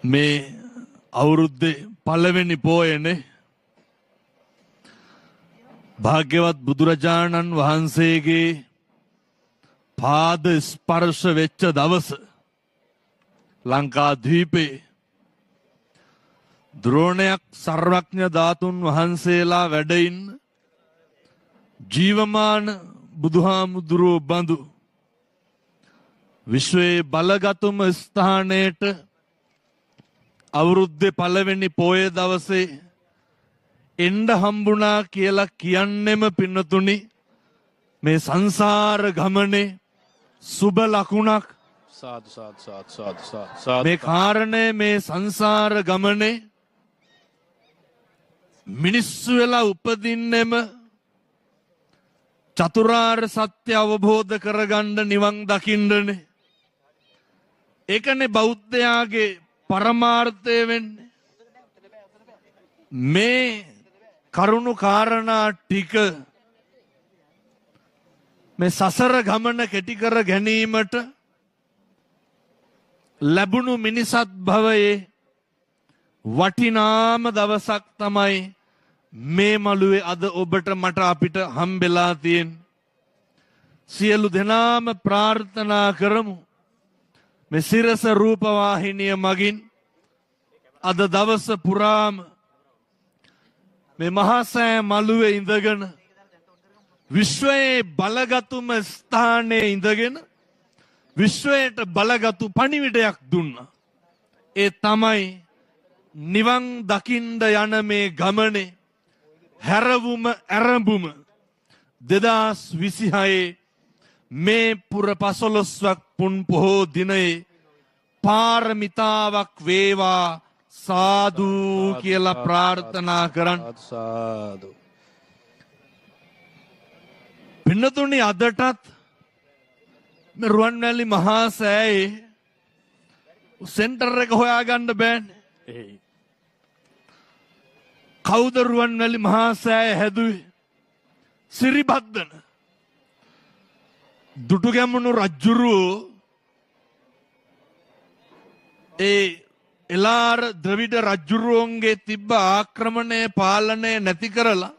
මේ අවුරුද්දේ පළවෙනි පෝයනේ භාග්‍යවත් බුදුරජාණන් වහන්සේගේ පාද ස්පර්ශ වෙච්ච දවස ලංකාද්වීපේ ද්‍රෝණයක් සර්වඥ ධාතුන් වහන්සේලා වැඩඉන්න ජීවමාන බුදුහාමුදුරුවෝ බඳු විශ්වයේ බලගතුම ස්ථානයට අවුරුද්දේ පළවෙනි පෝය දවසේ එන්ඩ හම්බුණා කියලා කියන්නෙම පින්නතුනි මේ සංසාර ගමනේ සුබ ලකුණක්. සාදු සාදු සාදු සාදු සාදු. මේ කාරණය මේ සංසාර ගමනේ මිනිස්සු වෙලා උපදින්නෙම චතුරාර්ය සත්‍ය අවබෝධ කරගන්න නිවන් දකින්නනේ. ඒකනේ බෞද්ධයාගේ පරමාර්ථය වෙන්නේ. මේ කරුණු කාරණා ටික මේ සසර ගමන කෙටි කර ගැනීමට ලැබුණු මිනිසත් භවයේ වටිනාම දවසක් තමයි මේ මළුවේ අද ඔබට මට අපිට හම්බෙලා තියෙන. සියලු දෙනාම ප්‍රාර්ථනා කරමු මේ සිරස රූපවාහිනිය මගින් අද දවස පුරාම මේ මහසෑ මළුවේ ඉඳගෙන විශ්වයේ බලගතුම ස්ථානයේ ඉඳගෙන විශ්වයට බලගතු පණිවිඩයක් දුන්නා. ඒ තමයි නිවන් දකින්න යන මේ ගමනේ හැරවුම ඇරඹුම 2026 මේ පුර 15ක් පුන් පොහෝ දිනයේ පාරමිතාවක් වේවා සාදු කියලා ප්‍රාර්ථනා කරන්න. සාදු. පින්නතුනි අදටත් මේ රුවන්වැලි මහා සෑයේ සෙන්ටර් එක හොයාගන්න බෑනේ. කවුද රුවන්වැලි මහා සෑය හැදුවේ? සිරිබද්දන දුටුගැමුණු රජ්ජුරුවෝ ඒ එලාර ද්‍රවිඩ රජ්ජුරුවන්ගේ තිබ්බ ආක්‍රමණය පාලනය නැති කරලා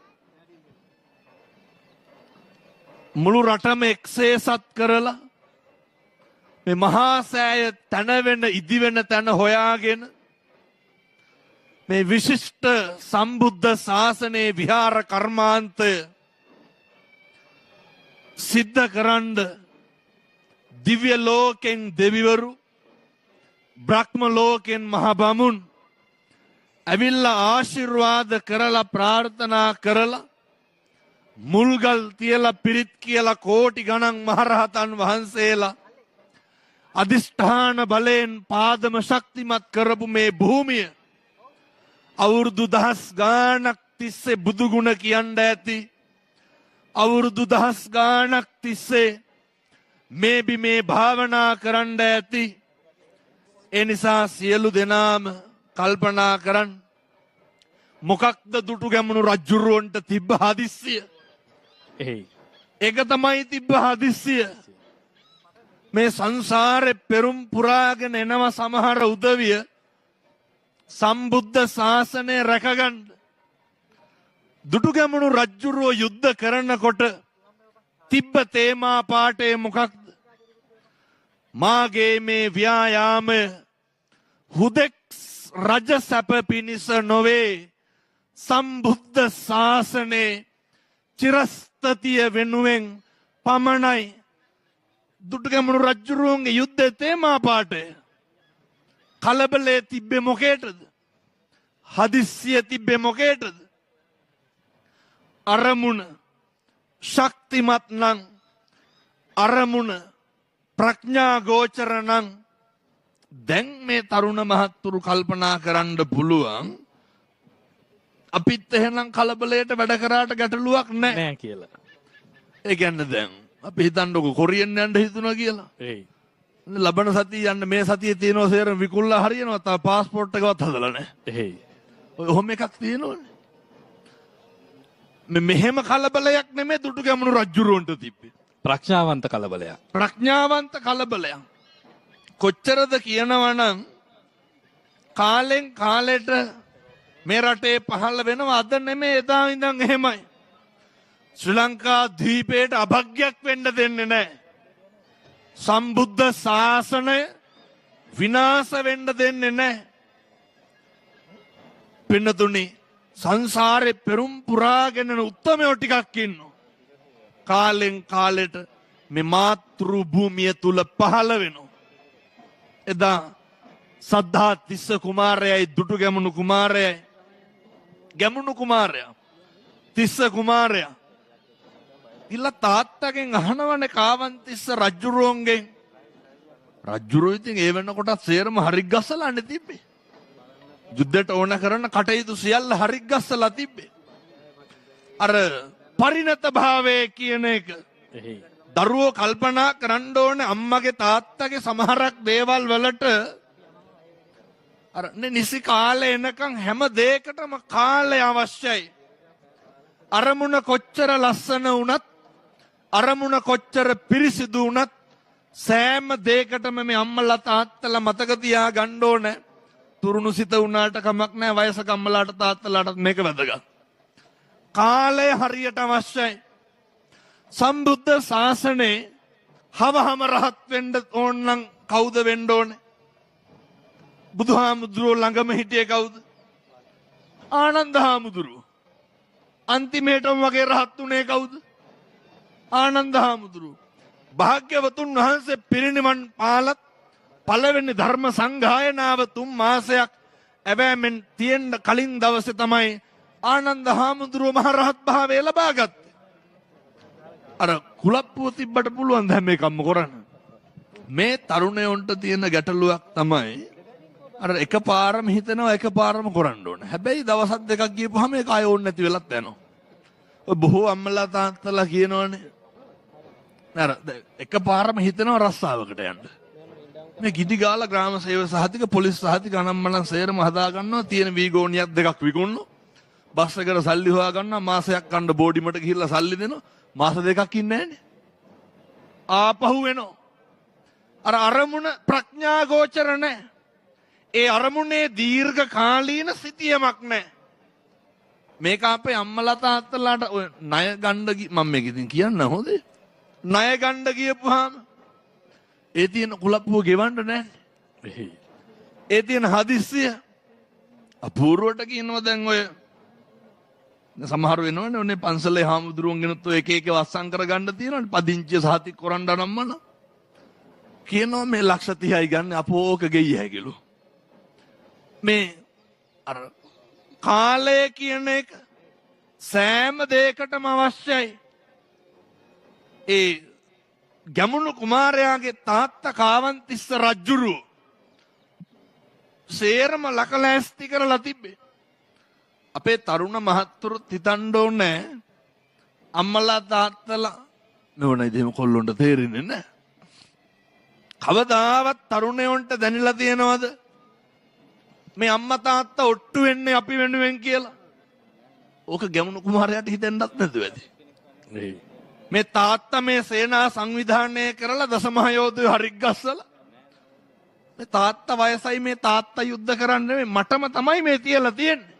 මුළු රටම එක්සේසත් කරලා මේ මහා සෑය තැනවෙන ඉදිවෙන තැන හොයාගෙන මේ විශිෂ්ට සම්බුද්ධ ශාසනයේ විහාර කර්මාන්තය සිද්ධ කරන්න දිව්‍ය ලෝකෙන් දෙවිවරු බ්‍රහ්ම ලෝකෙන් මහ බමුන් ඇවිල්ලා ආශිර්වාද කරලා ප්‍රාර්ථනා කරලා මුල්ගල් තියලා පිරිත් කියලා කෝටි ගණන් මහරහතන් වහන්සේලා අධිෂ්ඨාන බලයෙන් පාදම ශක්තිමත් කරපු මේ භූමිය අවුරුදු දහස් ගානක් තිස්සේ බුදුගුණ කියන්න ඇති. අවුරුදු දහස් ගානක් තිස්සේ මේ බිමේ භාවනා කරන්න ඇති. ඒ නිසා සියලු දෙනාම කල්පනා කරන්න මොකක්ද දුටුගැමුණු රජ්ජුරුවන්ට තිබ්බ හදිස්සිය. ඒක තමයි තිබ්බ හදිස්සිය. මේ සංසාරේ පෙරුම් පුරාගෙන එනව සමහර උදවිය සම්බුද්ධ ශාසනය රැකගන්න. දුටුගැමුණු රජ්ජුරුවෝ යුද්ධ කරනකොට තිබ්බ තේමා පාඨය මොකක්ද? මාගේ මේ ව්‍යායාමය හුදෙක් රජ සැප පිණිස නොවේ සම්බුද්ධ ශාසනයේ චිරස්ථතිය වෙනුවෙන් පමණයි. දුටුගැමුණු රජ්ජුරුවන්ගේ යුද්ධයේ තේමා පාඨය. කලබලේ තිබ්බේ මොකේටද? හදිස්සිය තිබ්බේ මොකේටද? අරමුණ ශක්තිමත් නම් අරමුණ ප්‍රඥා ගෝචර නම් දැන් මේ තරුණ මහත්තුරු කල්පනා කරන්න පුළුවන් අපිත් එහෙනම් කලබලයට වැඩ කරාට ගැටලුවක් නැහැ කියලා. ඒ කියන්නේ දැන් අපි හිතන්නකො කොරියන් යන්න හිතුණා කියලා. ලබන සතිය යන්න මේ සතියේ තියෙනවා සේරම විකුල්ලා හරියනවා. තා පාස්පෝර්ට් එකවත් හදලා නැහැ. ඔහොම එකක් තියෙනවනේ. මෙහෙම කලබලයක් නෙමෙයි දුටුගැමුණු රජුරවන්ට තිබ්බේ. ප්‍රඥාවන්ත කලබලයක්. ප්‍රඥාවන්ත කලබලයක්. කොච්චරද කියනවනම් කාලෙන් කාලෙට මේ රටේ පහළ වෙනවා. අද නෙමෙයි එදා ඉඳන් එහෙමයි. ශ්‍රී ලංකා දීපයට අභග්යක් වෙන්න දෙන්නේ නැහැ. සම්බුද්ධ ශාසනය විනාශ වෙන්න දෙන්නේ නැහැ. පින්නතුනි සංසාරේ පෙරම් පුරාගෙන යන උත්තමයෝ ටිකක් ඉන්නවා. කාලෙන් කාලෙට මේ මාතෘ භූමිය තුල පහළ වෙනවා. එදා සද්ධා තිස්ස කුමාරයයි දුටු ගැමුණු කුමාරයයි ගැමුණු කුමාරයා තිස්ස කුමාරයා ඉල්ල තාත්තගෙන් අහනවනේ කාවන්තිස්ස රජ්ජුරුවන්ගෙන්. රජ්ජුරුවෝ ඉතින් ඒ වෙනකොට සේරම හරික් ගස්සලානේ තිබ්බේ. යුද්ධයට ඕන කරන කටයුතු සියල්ල හරික් ගස්සලා තිබ්බේ. අර පරිණත භාවය කියන එක දරුවෝ කල්පනා කරන්න ඕනේ අම්මගේ තාත්තගේ සමහරක් දේවල් වලට අර නිසි කාලේ එනකන් හැම දෙයකටම කාලය අවශ්‍යයි. අරමුණ කොච්චර ලස්සන වුණත් අරමුණ කොච්චර පිරිසිදු වුණත් සෑම දෙයකටම මේ අම්මලා තාත්තලා මතක තියා ගන්න ඕනේ. තුරුණු සිත වුණාට කමක් නැහැ. වයසක අම්මලාට තාත්තලාට මේක වැදගත්. කාලය හරියට අවශ්‍යයි. සම්බුද්ධ ශාසනේ හවහම රහත් වෙන්න ඕන නම් කවුද වෙන්න ඕනේ? බුදුහාමුදුරුවෝ ළඟම හිටියේ කවුද? ආනන්ද හාමුදුරුවෝ. අන්තිමේටම වගේ රහත් උනේ කවුද? ආනන්ද හාමුදුරුවෝ. භාග්‍යවතුන් වහන්සේ පිරිනිවන් පාලත් පළවෙනි ධර්ම සංගායනාව 3 මාසයක් ඇවෑමෙන් තියෙන්න කලින් දවසේ තමයි ආනන්ද හාමුදුරුවෝ මහ රහත් භාවය ලබා ගත්තේ. අර කුලප්පුව තිබ්බට පුළුවන් දැන් මේකම කරන්න. මේ තරුණයන්ට තියෙන ගැටලුවක් තමයි අර එකපාරම හිතනවා එකපාරම කරන්න ඕන. හැබැයි දවසක් දෙකක් ගියපුවාම ඒක ආයෙ ඕනේ නැති වෙලත් යනවා. ඔය බොහෝ අම්මලා තාත්තලා කියනවනේ. අර එකපාරම හිතනවා රස්සාවකට යන්න. මේ ගිඩි ගාලා ග්‍රාම සේවක සහතික පොලිස් සහතික අනම්මනම් සේරම හදා ගන්නවා. තියෙන වීගෝනියක් දෙකක් විකුණනවා. බස් එකට සල්ලි හොයා ගන්නවා. මාසයක් කන්න බෝඩිමට ගිහිල්ලා සල්ලි දෙනවා. මාස දෙකක් ඉන්නේ නැහනේ. ආපහු වෙනවා. අර අරමුණ ප්‍රඥා ගෝචර නැහැ. ඒ අරමුණේ දීර්ඝ කාලීන සිතියමක් නැහැ. මේක අපේ අම්මලා තාත්තලාට ඔය ණය ගන්න මම මේක ඉතින් කියන්න හොඳේ. ණය ගන්න ගියපුවාම ඒ තියෙන කුලප්පුව ගෙවන්න නැහැ. ඒ තියෙන හදිස්සිය අපූර්වට කියනවා. දැන් ඔය සමහර වෙනවනේ ඔන්නේ පන්සලේ හාමුදුරුවෝ ගෙනුත් ඔය එක එක වස්සම් කරගන්න තියෙනවනේ. පදිංචිය සහතික කරන්න නම්මන කියනවා මේ ලක්ෂ 30යි ගන්න අපෝක ගෙයි හැකිලු. මේ අර කාලය කියන එක සෑම දෙයකටම අවශ්‍යයි. ඒ ගැමුණු කුමාරයාගේ තාත්තා කාවන්තිස්ස රජ්ජුරුවෝ සේරම ලකලෑස්ති කරලා තිබ්බේ. අපේ තරුණ මහත්තුරුත් හිතන්න ඕනේ අම්මලා තාත්තලා නෝනයි දෙම කොල්ලොන්ට තේරෙන්නේ නැහැ. කවදාවත් තරුණයන්ට දැනিলা තියෙනවද මේ අම්මා තාත්තා ඔට්ටු වෙන්නේ අපි වෙනුවෙන් කියලා? ඕක ගැමුණු කුමාරයාට හිතෙන්නත් නැතුව ඇති. මේ තාත්තා මේ සේනා සංවිධානය කරලා දසමහා යෝධයෝ හරික් ගස්සලා මේ තාත්තා වයසයි මේ තාත්තා යුද්ධ කරන්නේ මටම තමයි මේ තියලා තියෙන්නේ.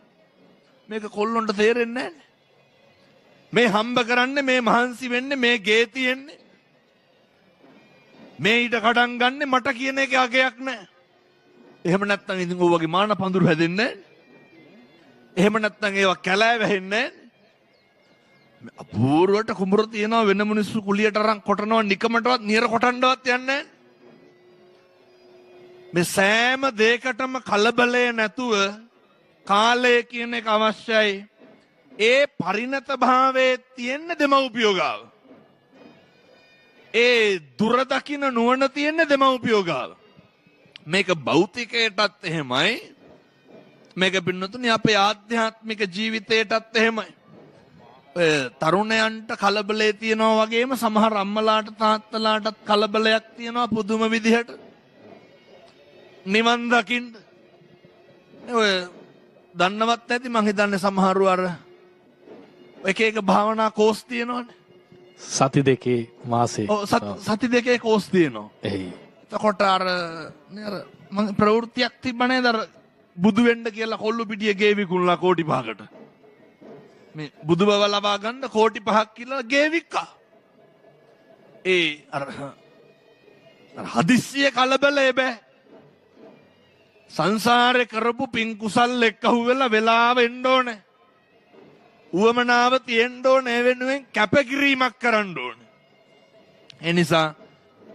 මේක කොල්ලොන්ට තේරෙන්නේ නැහැ. මේ හම්බ කරන්නේ මේ මහන්සි වෙන්නේ මේ ගේ තියෙන්නේ මේ ඊට කඩන් ගන්නෙ මට කියන එක අගයක් නැහැ. එහෙම නැත්නම් ඉතින් ඔය වගේ මාන පඳුරු හැදෙන්නේ නැහැ. එහෙම නැත්නම් ඒවා කැලෑ වැහෙන්නේ නැහැ. අපූර්වට කුඹුර තියනවා වෙන මිනිස්සු කුලියට අරන් කොටනවා නිකමටවත් නියර කොටන්නවත් යන්නේ නැහැ. මේ සෑම දෙයකටම කලබලය නැතුව කාලය කියන එක අවශ්‍යයි. ඒ පරිණත භාවයේ තියෙන දෙමව්පියෝ ගාව. ඒ දුර දකින්න නුවණ තියෙන දෙමව්පියෝ ගාව. මේක භෞතිකයටත් එහෙමයි. මේක පින්නතුනි අපේ ආධ්‍යාත්මික ජීවිතයටත් එහෙමයි. තරුණයන්ට කලබලේ තියෙනවා වගේම සමහර අම්මලාට තාත්තලාටත් කලබලයක් තියෙනවා පුදුම විදිහට. නිවන් දකින්න. ඔය දන්නවත් ඇති මං හිතන්නේ සමහරව අර එක එක භාවනා කෝස් තියෙනවනේ. සති දෙකේ මාසේ. ඔව් සති දෙකේ කෝස් තියෙනවා. එයි. එතකොට අර මං ප්‍රවෘත්තියක් තිබ්බනේ අර බුදු වෙන්න කියලා කොල්ලු පිටිය ගේ විකුණලා කෝටි 5කට. මේ බුදු බව ලබා ගන්න කෝටි 5ක් කියලා ගේ වික්කා. ඒ අර හදිස්සිය කලබලේ බෑ. සංසාරේ කරපු පින් කුසල් එක්කහුව වෙලා වෙලාව එන්න ඕනේ. උවමනාව තියෙන්න ඕනේ වෙනුවෙන් කැපකිරීමක් කරන්න ඕනේ. ඒ නිසා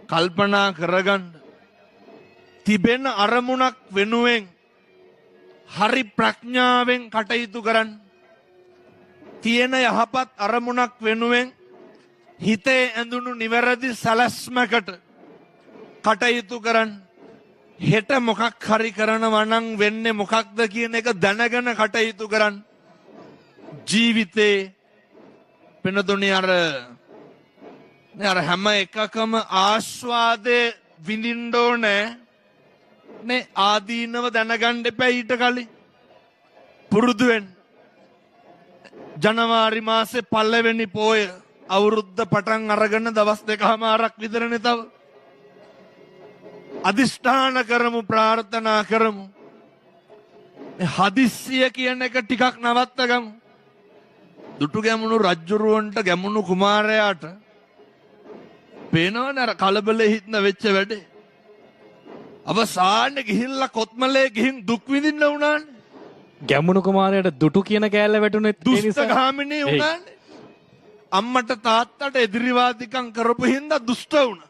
කල්පනා කරගන්න තිබෙන අරමුණක් වෙනුවෙන් හරි ප්‍රඥාවෙන් කටයුතු කරන්න. තියෙන යහපත් අරමුණක් වෙනුවෙන් හිතේ ඇඳුණු නිවැරදි සැලැස්මකට කටයුතු කරන්න. හෙට මොකක් හරි කරනවා නම් වෙන්නේ මොකක්ද කියන එක දැනගෙන කටයුතු කරන්න. ජීවිතේ වෙනතුනේ අර හැම එකකම ආස්වාදේ විඳින්න ඕනේ නේ. ආදීනව දැනගන්න එපා ඊට කලින්. පුරුදු වෙන්න. ජනවාරි මාසේ පළවෙනි පෝය අවුරුද්ද පටන් අරගෙන දවස් 2කමාරක් විතරනේ තව. අදිෂ්ඨාන කරමු, ප්‍රාර්ථනා කරමු. හදිස්සිය කියන එක ටිකක් නවත්තගමු. දුටු ගැමුණු රජ්ජුරුවන්ට ගැමුණු කුමාරයාට පේනවනේ අර කලබලෙ හිටන වෙච්ච වැඩේ. අවසානයේ ගිහිල්ලා කොත්මලේ ගිහින් දුක් විඳින්න වුණානේ. ගැමුණු කුමාරයාට දුටු කියන කෑල්ල වැටුනේ ඒ නිසා. දුෂ්ටගාමිනී වුණානේ. අම්මට තාත්තට එදිරිවාදිකම් කරපු හින්දා දුෂ්ට වුණා.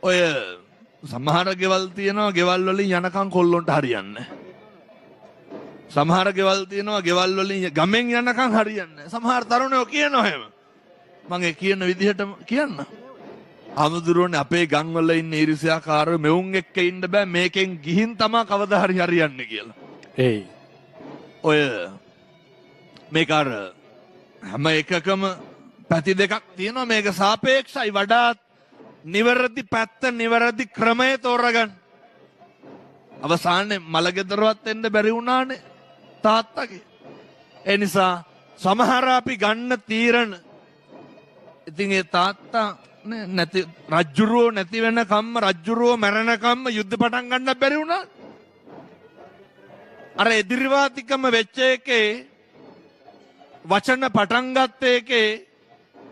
ඔය සමහර ගෙවල් තියෙනවා ගෙවල් වලින් යනකම් කොල්ලොන්ට හරියන්නේ. සමහර ගෙවල් තියෙනවා ගෙවල් වලින් ගමෙන් යනකම් හරියන්නේ. සමහර තරුණයෝ කියනවා එහෙම. මම ඒ කියන විදිහට කියන්න. ආමුදුරෝනේ අපේ ගම් වල ඉන්න ඊර්ෂ්‍යාකාරව මෙවුන් එක්ක ඉන්න බෑ මේකෙන් ගිහින් තමයි කවදා හරි හරියන්නේ කියලා. ඒයි. ඔය මේක අර හැම එකකම පැති දෙකක් තියෙනවා. මේක සාපේක්ෂයි. වඩාත් නිවැරදි පැත්ත නිවැරදි ක්‍රමය තෝරගන්න. අවසානයේ මලගෙදරවත් එන්න බැරි වුණානේ තාත්තගේ. ඒ නිසා සමහර අපි ගන්න තීරණ ඉතින් ඒ තාත්තා නැති රජ්ජුරුවෝ නැති වෙනකම්ම රජ්ජුරුවෝ මැරෙනකම්ම යුද්ධ පටන් ගන්න බැරි වුණා. අර එදිරිවාදිකම වෙච්ච එකේ වචන පටන් ගත්ත එකේ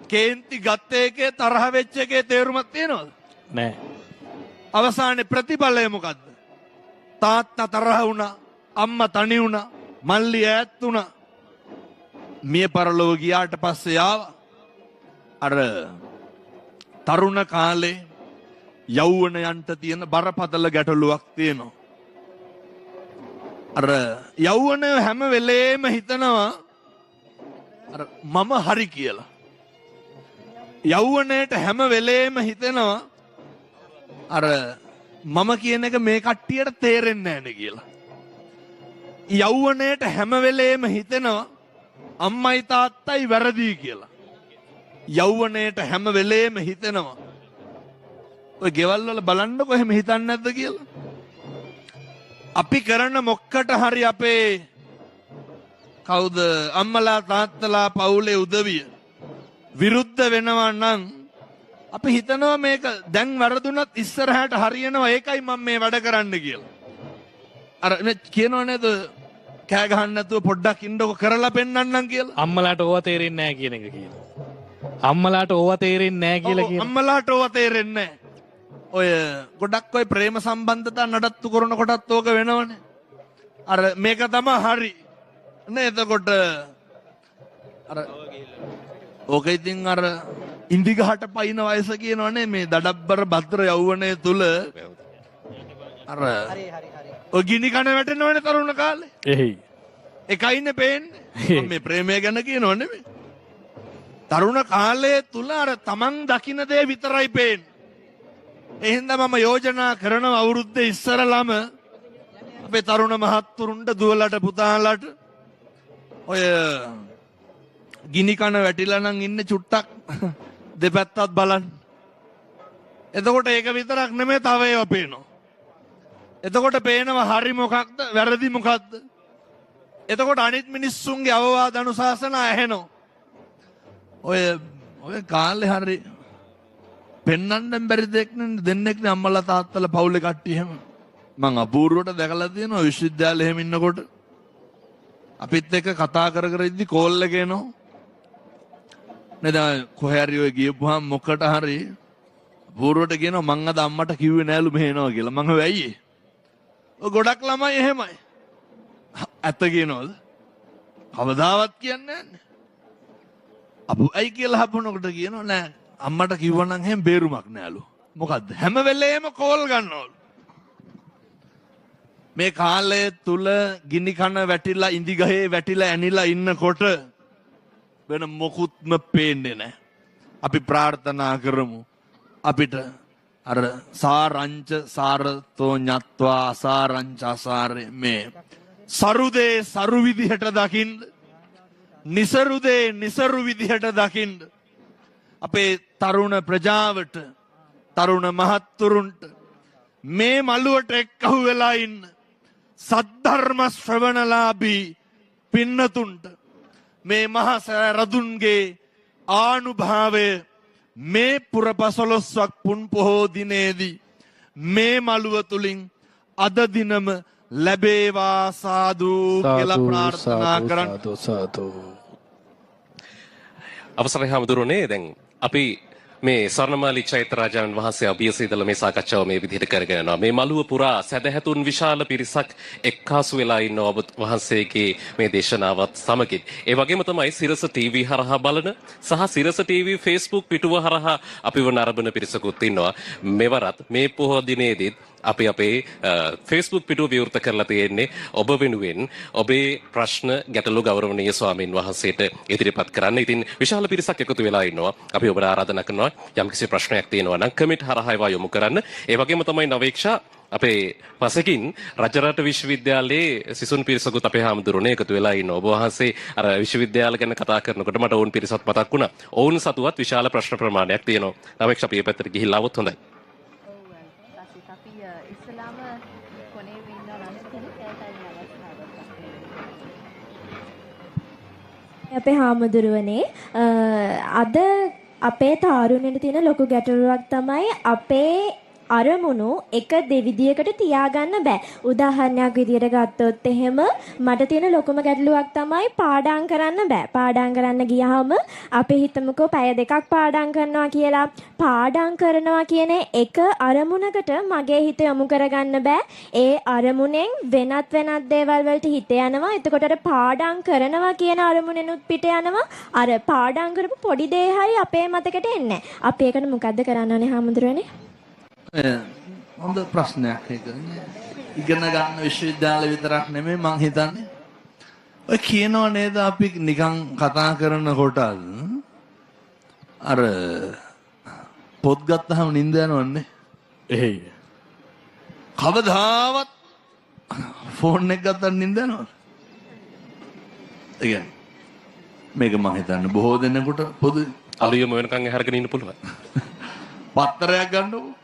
කේන්ති ගත්ත එකේ තරහ වෙච්ච එකේ තේරුමක් තියෙනවද? නෑ. අවසානයේ ප්‍රතිඵලය මොකද්ද? තාත්තා තරහ වුණා, අම්මා තනි වුණා, මල්ලි ඈත් වුණා. මිය පරලොව ගියාට පස්සේ ආවා අර තරුණ කාලේ යෞවනයන්ට තියෙන බරපතල ගැටලුවක් තියෙනවා. අර යෞවනය හැම වෙලේම හිතනවා අර මම හරි කියලා. යෞවනයට හැම වෙලේම හිතෙනවා අර මම කියන එක මේ කට්ටියට තේරෙන්නේ නැහැ නේ කියලා. යෞවනයට හැම වෙලේම හිතෙනවා අම්මයි තාත්තයි වැරදි කියලා. යෞවනයට හැම වෙලේම හිතෙනවා ඔය ගෙවල් වල බලන්නකො එහෙම හිතන්නේ නැද්ද කියලා. අපි කරන මොක්කට හරි අපේ කවුද අම්මලා තාත්තලා පවුලේ උදවිය විරුද්ධ වෙනවා නම් අපි හිතනවා මේක දැන් වරදුනත් ඉස්සරහට හරියනවා ඒකයි මම මේ වැඩ කරන්න කියලා. අර කියනව නේද කෑ ගහන්න නැතුව පොඩ්ඩක් ඉන්නකො කරලා පෙන්නන්නම් කියලා. අම්මලාට ඕවා තේරෙන්නේ නැහැ කියන එක කියලා. අම්මලාට ඕවා තේරෙන්නේ නැහැ කියලා කියන. අම්මලාට ඕවා තේරෙන්නේ නැහැ. ඔය ගොඩක් ඔය ප්‍රේම සම්බන්ධතා නඩත්තු කරනකොටත් ඕක වෙනවනේ. අර මේක තමයි හරි. නේ එතකොට අර ඕක ඉතින් අර ඉන්දිගහට පයින් වයස කියනවනේ මේ දඩබ්බර භද්‍ර යෞවනයේ තුල අර ඔය ගිනි කන වැටෙනවනේ තරුණ කාලේ. එහේ. එකයිනේ පේන්නේ. මේ ප්‍රේමය ගැන කියනව නෙමෙයි. තරුණ කාලයේ තුල අර තමන් දකින්න දේ විතරයි පේන්නේ. ඒ හින්දා මම යෝජනා කරන අවුරුද්දේ ඉස්සරළම අපේ තරුණ මහත්තුරුන්ට දුවලට පුතාලට ඔය ගිනි කන වැටිලා නම් ඉන්නේ චුට්ටක් දෙපැත්තත් බලන්න. එතකොට ඒක විතරක් නෙමෙයි තව ඒවා පේනවා. එතකොට පේනවා හරි මොකක්ද වැරදි මොකක්ද. එතකොට අනිත් මිනිස්සුන්ගේ අවවාද අනුශාසනා ඇහෙනවා. ඔය කාලේ හරි පෙන්නන්න බැරි දෙයක් නේ දෙන්නෙක් නේ අම්මලා තාත්තලා පවුලේ කට්ටිය එහෙම. මං අපූර්වට දැකලා තියෙනවා විශ්වවිද්‍යාලෙ එහෙම ඉන්නකොට අපිත් එක්ක කතා කර කර ඉද්දි කෝල් එක එනවා. නේද කොහේ හරි ඔය ගියපුවාම මොකට හරි අපූර්වට කියනවා මං අද අම්මට කිව්වේ නෑලු මෙහෙනවා කියලා. මං වෙයි. ඔය ගොඩක් ළමයි එහෙමයි. ඇත්ත කියනවද? කවදාවත් කියන්නේ නැහැ. අපුයි කියලා හපනකොට කියනවා නෑ අම්මට කිව්වනම් එහෙම බේරුමක් නෑලු. මොකද්ද? හැම වෙලේම කෝල් ගන්නවලු. මේ කාලය තුල ගිනි කන වැටිලා ඉඳි ගහේ වැටිලා ඇනිලා ඉන්නකොට වෙන මොකුත්ම පේන්නේ නැහැ. අපි ප්‍රාර්ථනා කරමු අපිට අර සාරංච සාරතෝ ඤත්වා අසාරංච අසාරේ මේ සරුදේ සරු විදිහට දකින්න නිසරුදේ නිසරු විදිහට දකින්න අපේ තරුණ ප්‍රජාවට තරුණ මහත්තුරුන්ට මේ මළුවට එක්කහු වෙලා ඉන්න සද්ධර්ම ශ්‍රවණලාභී පින්නතුන්ට මේ මහා රදුන්ගේ ආනුභාවය මේ පුරපසළොස්වක් පුන් පොහෝ දිනේදී මේ මළුව තුලින් අද දිනම ලැබේවා සාදු කියලා ප්‍රාර්ථනා කරන්න. අවසරයි හාමුදුරනේ දැන් අපි මේ ස්වර්ණමාලි චෛත්‍යරාජාණන් වහන්සේ අභියසීදල මේ සාකච්ඡාව මේ විදිහට කරගෙන යනවා. මේ මළුව පුරා සැදැහැතුන් විශාල පිරිසක් එක්කාසු වෙලා ඉන්න ඔබ වහන්සේගේ මේ දේශනාවත් සමගින්. ඒ වගේම තමයි සිරස ටීවී හරහා බලන සහ සිරස ටීවී Facebook පිටුව හරහා අපිව නරඹන පිරිසකුත් ඉන්නවා. මෙවරත් මේ පොහොය දිනේදීත් අපි අපේ Facebook පිටුව විවෘත කරලා තියෙන්නේ ඔබ වෙනුවෙන් ඔබේ ප්‍රශ්න ගැටලු ගෞරවනීය ස්වාමීන් වහන්සේට ඉදිරිපත් කරන්න. ඉතින් විශාල පිරිසක් එකතු වෙලා ඉන්නවා. අපි ඔබට ආරාධනා කරනවා යම්කිසි ප්‍රශ්නයක් තියෙනවා නම් කමෙන්ට් හරහා ඒවා යොමු කරන්න. ඒ වගේම තමයි නවීක්ෂා අපේ පසකින් රජරට විශ්වවිද්‍යාලයේ සිසුන් පිරිසකුත් අපේ හාමුදුරනේ එකතු වෙලා ඉන්නවා. ඔබ වහන්සේ අර විශ්වවිද්‍යාල ගැන කතා කරනකොට මට ඔවුන් පිරිසත් මතක් වුණා. ඔවුන් සතුවත් විශාල ප්‍රශ්න ප්‍රමාණයක් තියෙනවා. නවීක්ෂා අපි මේ පැත්තට ගිහිල්ලා આવොත් හොඳයි. අපේ හාමුදුරුවනේ අද අපේ තාරුණ්‍යයට තියෙන ලොකු ගැටලුවක් තමයි අපේ අරමුණු එක දෙවිදියකට තියාගන්න බෑ. උදාහරණයක් විදියට ගත්තොත් එහෙම මට තියෙන ලොකුම ගැටලුවක් තමයි පාඩම් කරන්න බෑ. පාඩම් කරන්න ගියාම අපි හිතමුකෝ පැය දෙකක් පාඩම් කරනවා කියලා. පාඩම් කරනවා කියන එක අරමුණකට මගේ හිත යොමු කරගන්න බෑ. ඒ අරමුණෙන් වෙනත් දේවල් වලට හිත යනවා. එතකොට අර පාඩම් කරනවා කියන අරමුණෙනුත් පිට යනවා. අර පාඩම් කරපු පොඩි දේ හරි අපේ මතකට එන්නේ නැහැ. අපි ඒකට මොකද්ද කරන්න ඕනේ හාමුදුරනේ? හොඳ ප්‍රශ්නයක් ඒක. ඉගෙන ගන්න විශ්වවිද්‍යාල විතරක් නෙමෙයි මං හිතන්නේ. ඔය කියනව නේද අපි නිකන් කතා කරනකොට අර පොත් ගත්තාම නිින්ද යනවන්නේ. එහෙයි. කවදාවත් ෆෝන් එක ගත්තාම නිින්ද යනවද? ඒ මේක මං හිතන්නේ බොහෝ දෙනෙකුට පොදු අලුයම වෙනකන් ඇහැරගෙන ඉන්න පුළුවන්. පත්තරයක් ගන්නකො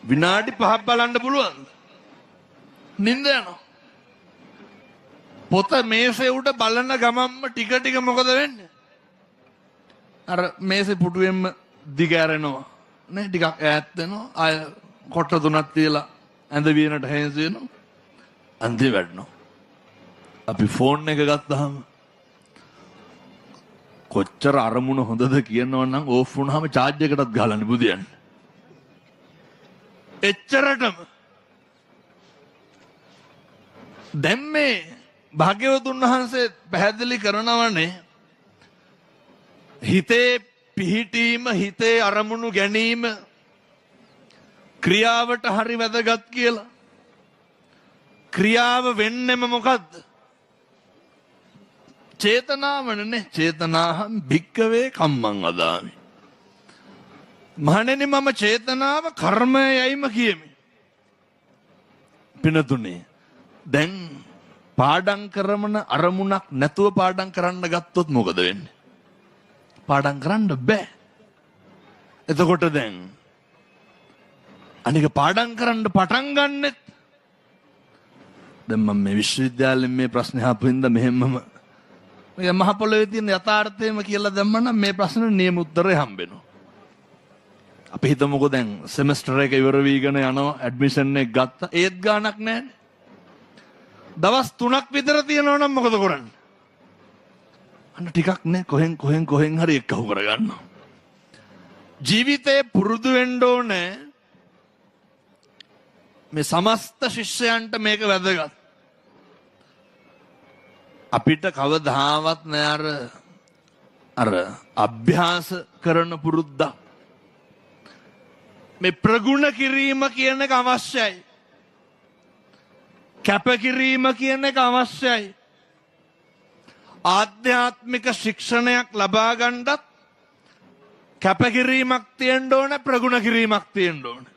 විනාඩි 5ක් බලන්න පුළුවන්. නිින්ද යනවා. පොත මේසේ උඩ බලන ගමන්ම ටික ටික මොකද වෙන්නේ? අර මේසේ පුටුවෙන්ම දිගෑරෙනවා. නේ ටිකක් ඈත් වෙනවා. ආය කොට තුනක් තියලා ඇඳ වියනට හැන්ස් වෙනවා. අන්ති වැඩනවා. අපි ෆෝන් එක ගත්තාම කොච්චර අරමුණ හොඳද කියනවනම් ඕෆ් වුණාම charge එකටත් ගහලා බුදියන්නේ. එච්චරටම දැන් මේ භාග්‍යවතුන් වහන්සේ පැහැදිලි කරනවනේ හිතේ පිහිටීම හිතේ අරමුණු ගැනීම ක්‍රියාවට හරි වැදගත් කියලා. ක්‍රියාව වෙන්නෙම මොකද්ද? චේතනාවනේ. චේතනාහම් භික්කවේ කම්මං අදාමි. මහණෙනි මම චේතනාව කර්මයයිම කියමි. පිනතුනේ දැන් පාඩම් කරන අරමුණක් නැතුව පාඩම් කරන්න ගත්තොත් මොකද වෙන්නේ? පාඩම් කරන්න බෑ. එතකොට දැන් අනික පාඩම් කරන්න පටන් ගන්නෙත් දැන් මම මේ විශ්වවිද්‍යාලෙන් මේ ප්‍රශ්නේ අහපින්ද මෙහෙමම මේ මහ පොළොවේ තියෙන යථාර්ථයම කියලා දැම්මනම් මේ ප්‍රශ්න නියම උත්තරේ හම්බෙනවා. අපි හිතමුකෝ දැන් සෙමස්ටර් එක ඉවර වීගෙන යනවා ඇඩ්මිෂන් එක ගත්තා ඒත් ගාණක් නැහැනේ. දවස් 3ක් විතර තියෙනවා නම් මොකද කරන්නේ? අන්න ටිකක් නේ කොහෙන් හරි එක්කහු කරගන්නවා. ජීවිතේ පුරුදු වෙන්න ඕනේ මේ සමස්ත ශිෂ්‍යයන්ට මේක වැදගත්. අපිට කවදාවත් නෑ අර අභ්‍යාස කරන පුරුද්දක්. මේ ප්‍රගුණ කිරීම කියන එක අවශ්‍යයි. කැපකිරීම කියන එක අවශ්‍යයි. ආධ්‍යාත්මික ශික්ෂණයක් ලබා ගන්නත් කැපකිරීමක් තියෙන්න ඕන ප්‍රගුණ කිරීමක් තියෙන්න ඕන.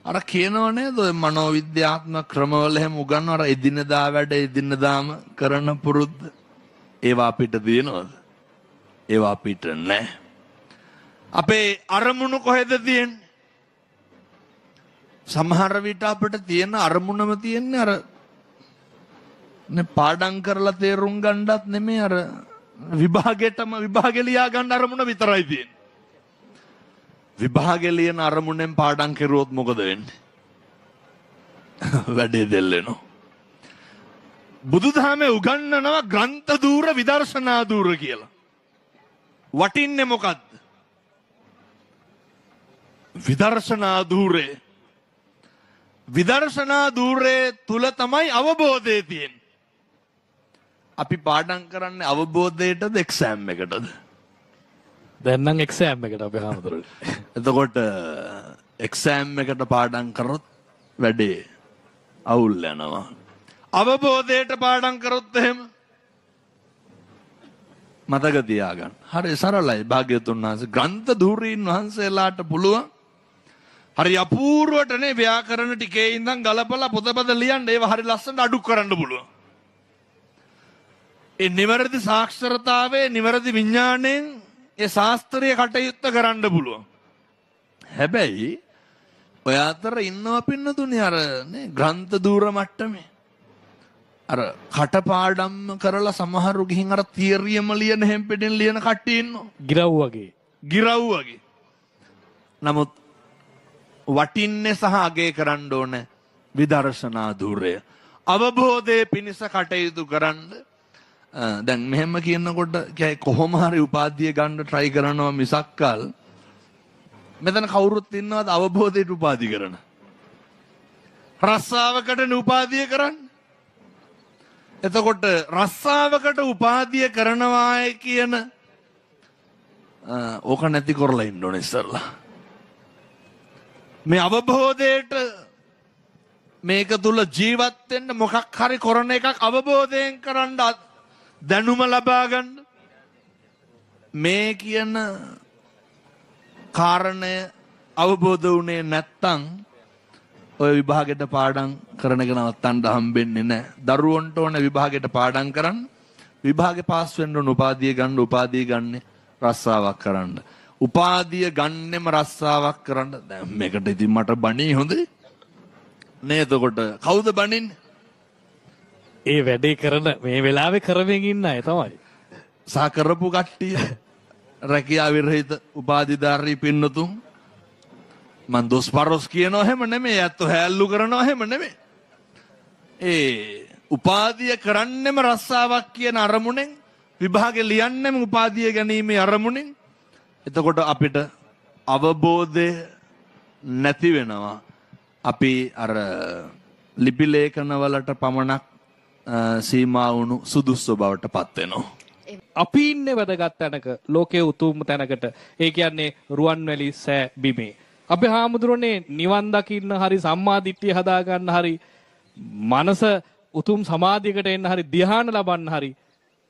අර කියනව නේද ඔය මනෝවිද්‍යාත්මක ක්‍රමවල හැම උගන්වන අර එදිනදා වැඩ එදිනදාම කරන පුරුද්ද ඒවා අපිට දිනනවද? ඒවා අපිට නැහැ. අපේ අරමුණු කොහෙද තියෙන්නේ? සමහර විට අපිට තියෙන අරමුණම තියෙන්නේ අර පාඩම් කරලා තේරුම් ගන්නවත් නෙමෙයි අර විභාගෙ ලියා ගන්න අරමුණ විතරයි තියෙන්නේ. විභාගෙ ලියන අරමුණෙන් පාඩම් කරුවොත් මොකද වෙන්නේ? වැඩේ දෙල්ලෙනවා. බුදුදහමේ උගන්වනවා ග්‍රන්ථ දූර විදර්ශනා දූර කියලා. වටින්නේ මොකද්ද? විදර්ශනා දූරේ. විදර්ශනා දූරේ තුල තමයි අවබෝධය තියෙන්නේ. අපි පාඩම් කරන්නේ අවබෝධයටද එක්සෑම් එකටද? දැන් නම් එක්සෑම් එකට අපි හාමුදුරුවෝ. එතකොට එක්සෑම් එකට පාඩම් කරොත් වැඩේ අවුල් යනවා. අවබෝධයට පාඩම් කරොත් එහෙම මතක තියාගන්න. හරි සරලයි. භාග්‍යවතුන් වහන්සේ ග්‍රන්ථ ධූරීන් වහන්සේලාට පුළුවන් හරි අපූර්වටනේ ව්‍යාකරණ ටිකේ ඉඳන් ගලපලා පොතපත ලියන්න ඒව හරි ලස්සනට අඩු කරන්න පුළුවන්. ඒ නිවැරදි සාක්ෂරතාවයේ නිවැරදි විඥාණයෙන් ඒ ශාස්ත්‍රීය කටයුත්ත කරන්න පුළුවන්. හැබැයි ඔය අතර ඉන්නවා පින්නතුනේ අර නේ ග්‍රන්ථ දූර මට්ටමේ. අර කටපාඩම් කරලා සමහරු ගිහින් අර තියරියම ලියන හැම්පෙඩෙන් ලියන කට්ටිය ඉන්නවා. ගිරව් වගේ. නමුත් වටින්නේ සහ අගය කරන්න ඕන විදර්ශනා ධූරය. අවබෝධයේ පිණිස කටයුතු කරන්න. දැන් මෙහෙම කියනකොට කොහොම හරි උපාධිය ගන්න try කරනවා මිසක්කල් මෙතන කවුරුත් ඉන්නවද අවබෝධයට උපාධි කරන? රස්සාවකට උපාධිය කරන්න. එතකොට රස්සාවකට උපාධිය කරනවායි කියන ඕක නැති කරලා ඉන්න ඕනේ ඉස්සරලා. මේ අවබෝධයට මේක තුල ජීවත් වෙන්න මොකක් හරි කරන එකක් අවබෝධයෙන් කරන්න දැනුම ලබා ගන්න. මේ කියන කාරණය අවබෝධ වුණේ නැත්තම් ඔය විභාගෙට පාඩම් කරන එක නවත්තන්න හම්බෙන්නේ නැහැ. දරුවන්ට ඕන විභාගෙට පාඩම් කරන්න. විභාගේ පාස් වෙන්න ඕන උපාධිය ගන්න. උපාධිය ගන්න රස්සාවක් කරන්න. උපාධිය ගන්නෙම රස්සාවක් කරන්න. දැන් මේකට ඉතින් මට බණී හොඳේ නේ. එතකොට කවුද බණින්නේ? ඒ වැඩේ කරන මේ වෙලාවේ කරමින් ඉන්න අය තමයි. සා කරපු කට්ටිය රැකියා විරහිත උපාධිධාරී පින්නතුන් මන් දොස් පරොස් කියනවා එහෙම නෙමෙයි. ඇත්ත හැල්ලු කරනවා එහෙම නෙමෙයි. ඒ උපාධිය කරන්නෙම රස්සාවක් කියන අරමුණෙන් විභාගෙ ලියන්නෙම උපාධිය ගැනීමේ අරමුණෙන්. එතකොට අපිට අවබෝධය නැති වෙනවා. අපි අර ලිපි ලේඛන වලට පමණක් සීමා වුණු සුදුසු බවට පත් වෙනවා. අපි ඉන්නේ වැදගත් තැනක ලෝකයේ උතුම් තැනකට. ඒ කියන්නේ රුවන්වැලි සෑ බිමේ. අපි හාමුදුරනේ නිවන් දකින්න හරි සම්මා දිට්ඨිය හදා ගන්න හරි මනස උතුම් සමාධියකට එන්න හරි ධ්‍යාන ලබන්න හරි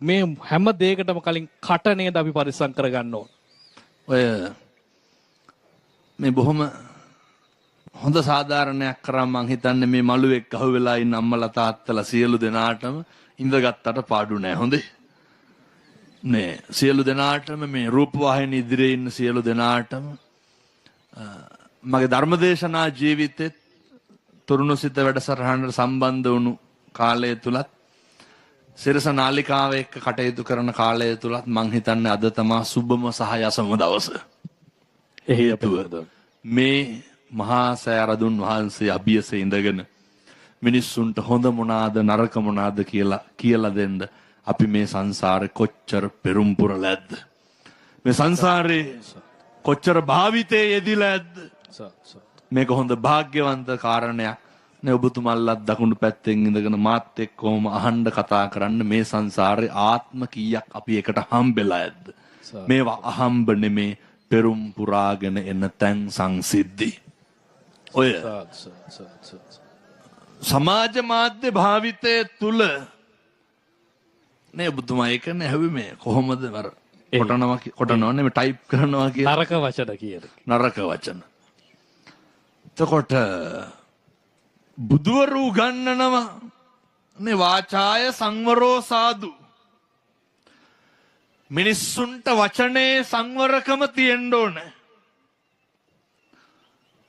මේ හැම දෙයකටම කලින් කට නේද අපි පරිස්සම් කරගන්න ඕන. ඔය මේ බොහොම හොඳ සාධාරණයක් කරා මං හිතන්නේ මේ මළුවෙක් අහුවෙලා ඉන්න අම්මලා තාත්තලා සියලු දෙනාටම ඉඳගත්තට පාඩු නෑ. හොඳේ නේ සියලු දෙනාටම මේ රූපවාහිනී ඉදිරියේ ඉන්න සියලු දෙනාටම මගේ ධර්මදේශනා ජීවිතෙත් තරුණසිත වැඩසටහනට සම්බන්ධ වුණු කාලය තුලත් සිරස නාලිකාව එක්ක කටයුතු කරන කාලය තුලත් මං හිතන්නේ අද තමා සුබම සහ යසම දවස. හේතුව මේ මහා සෑරදුන් වහන්සේ අභියසේ ඉඳගෙන මිනිස්සුන්ට හොඳ මොනාද නරක මොනාද කියලා දෙන්න අපි මේ සංසාරේ කොච්චර පෙරම්පුරලැද්ද මේ සංසාරේ කොච්චර භාවිතයේ යෙදිලා ඇද්ද මේක හොඳ භාග්‍යවන්ත කාරණයක් නේ ඔබතුමල්ලත් දකුණු පැත්තෙන් ඉඳගෙන මාත් එක්කම අහන්න කතා කරන්න මේ සංසාරේ ආත්ම කීයක් අපි එකට හම්බෙලා ඇද්ද මේවා අහම්බ නෙමේ පෙරුම් පුරාගෙන එන තැන් සංසිද්ධි ඔය සමාජ මාධ්‍ය භාවිතය තුල නේ ඔබතුමා ඒක නැහුවේ මේ කොහොමද අර කොටනවා නෙමෙයි ටයිප් කරනවා කියන නරක වචන කියන නරක වචන. එතකොට බුදුවරු ගන්නනවා නේ වාචාය සංවරෝ සාදු. මිනිස්සුන්ට වචනේ සංවරකම තියෙන්න ඕනේ.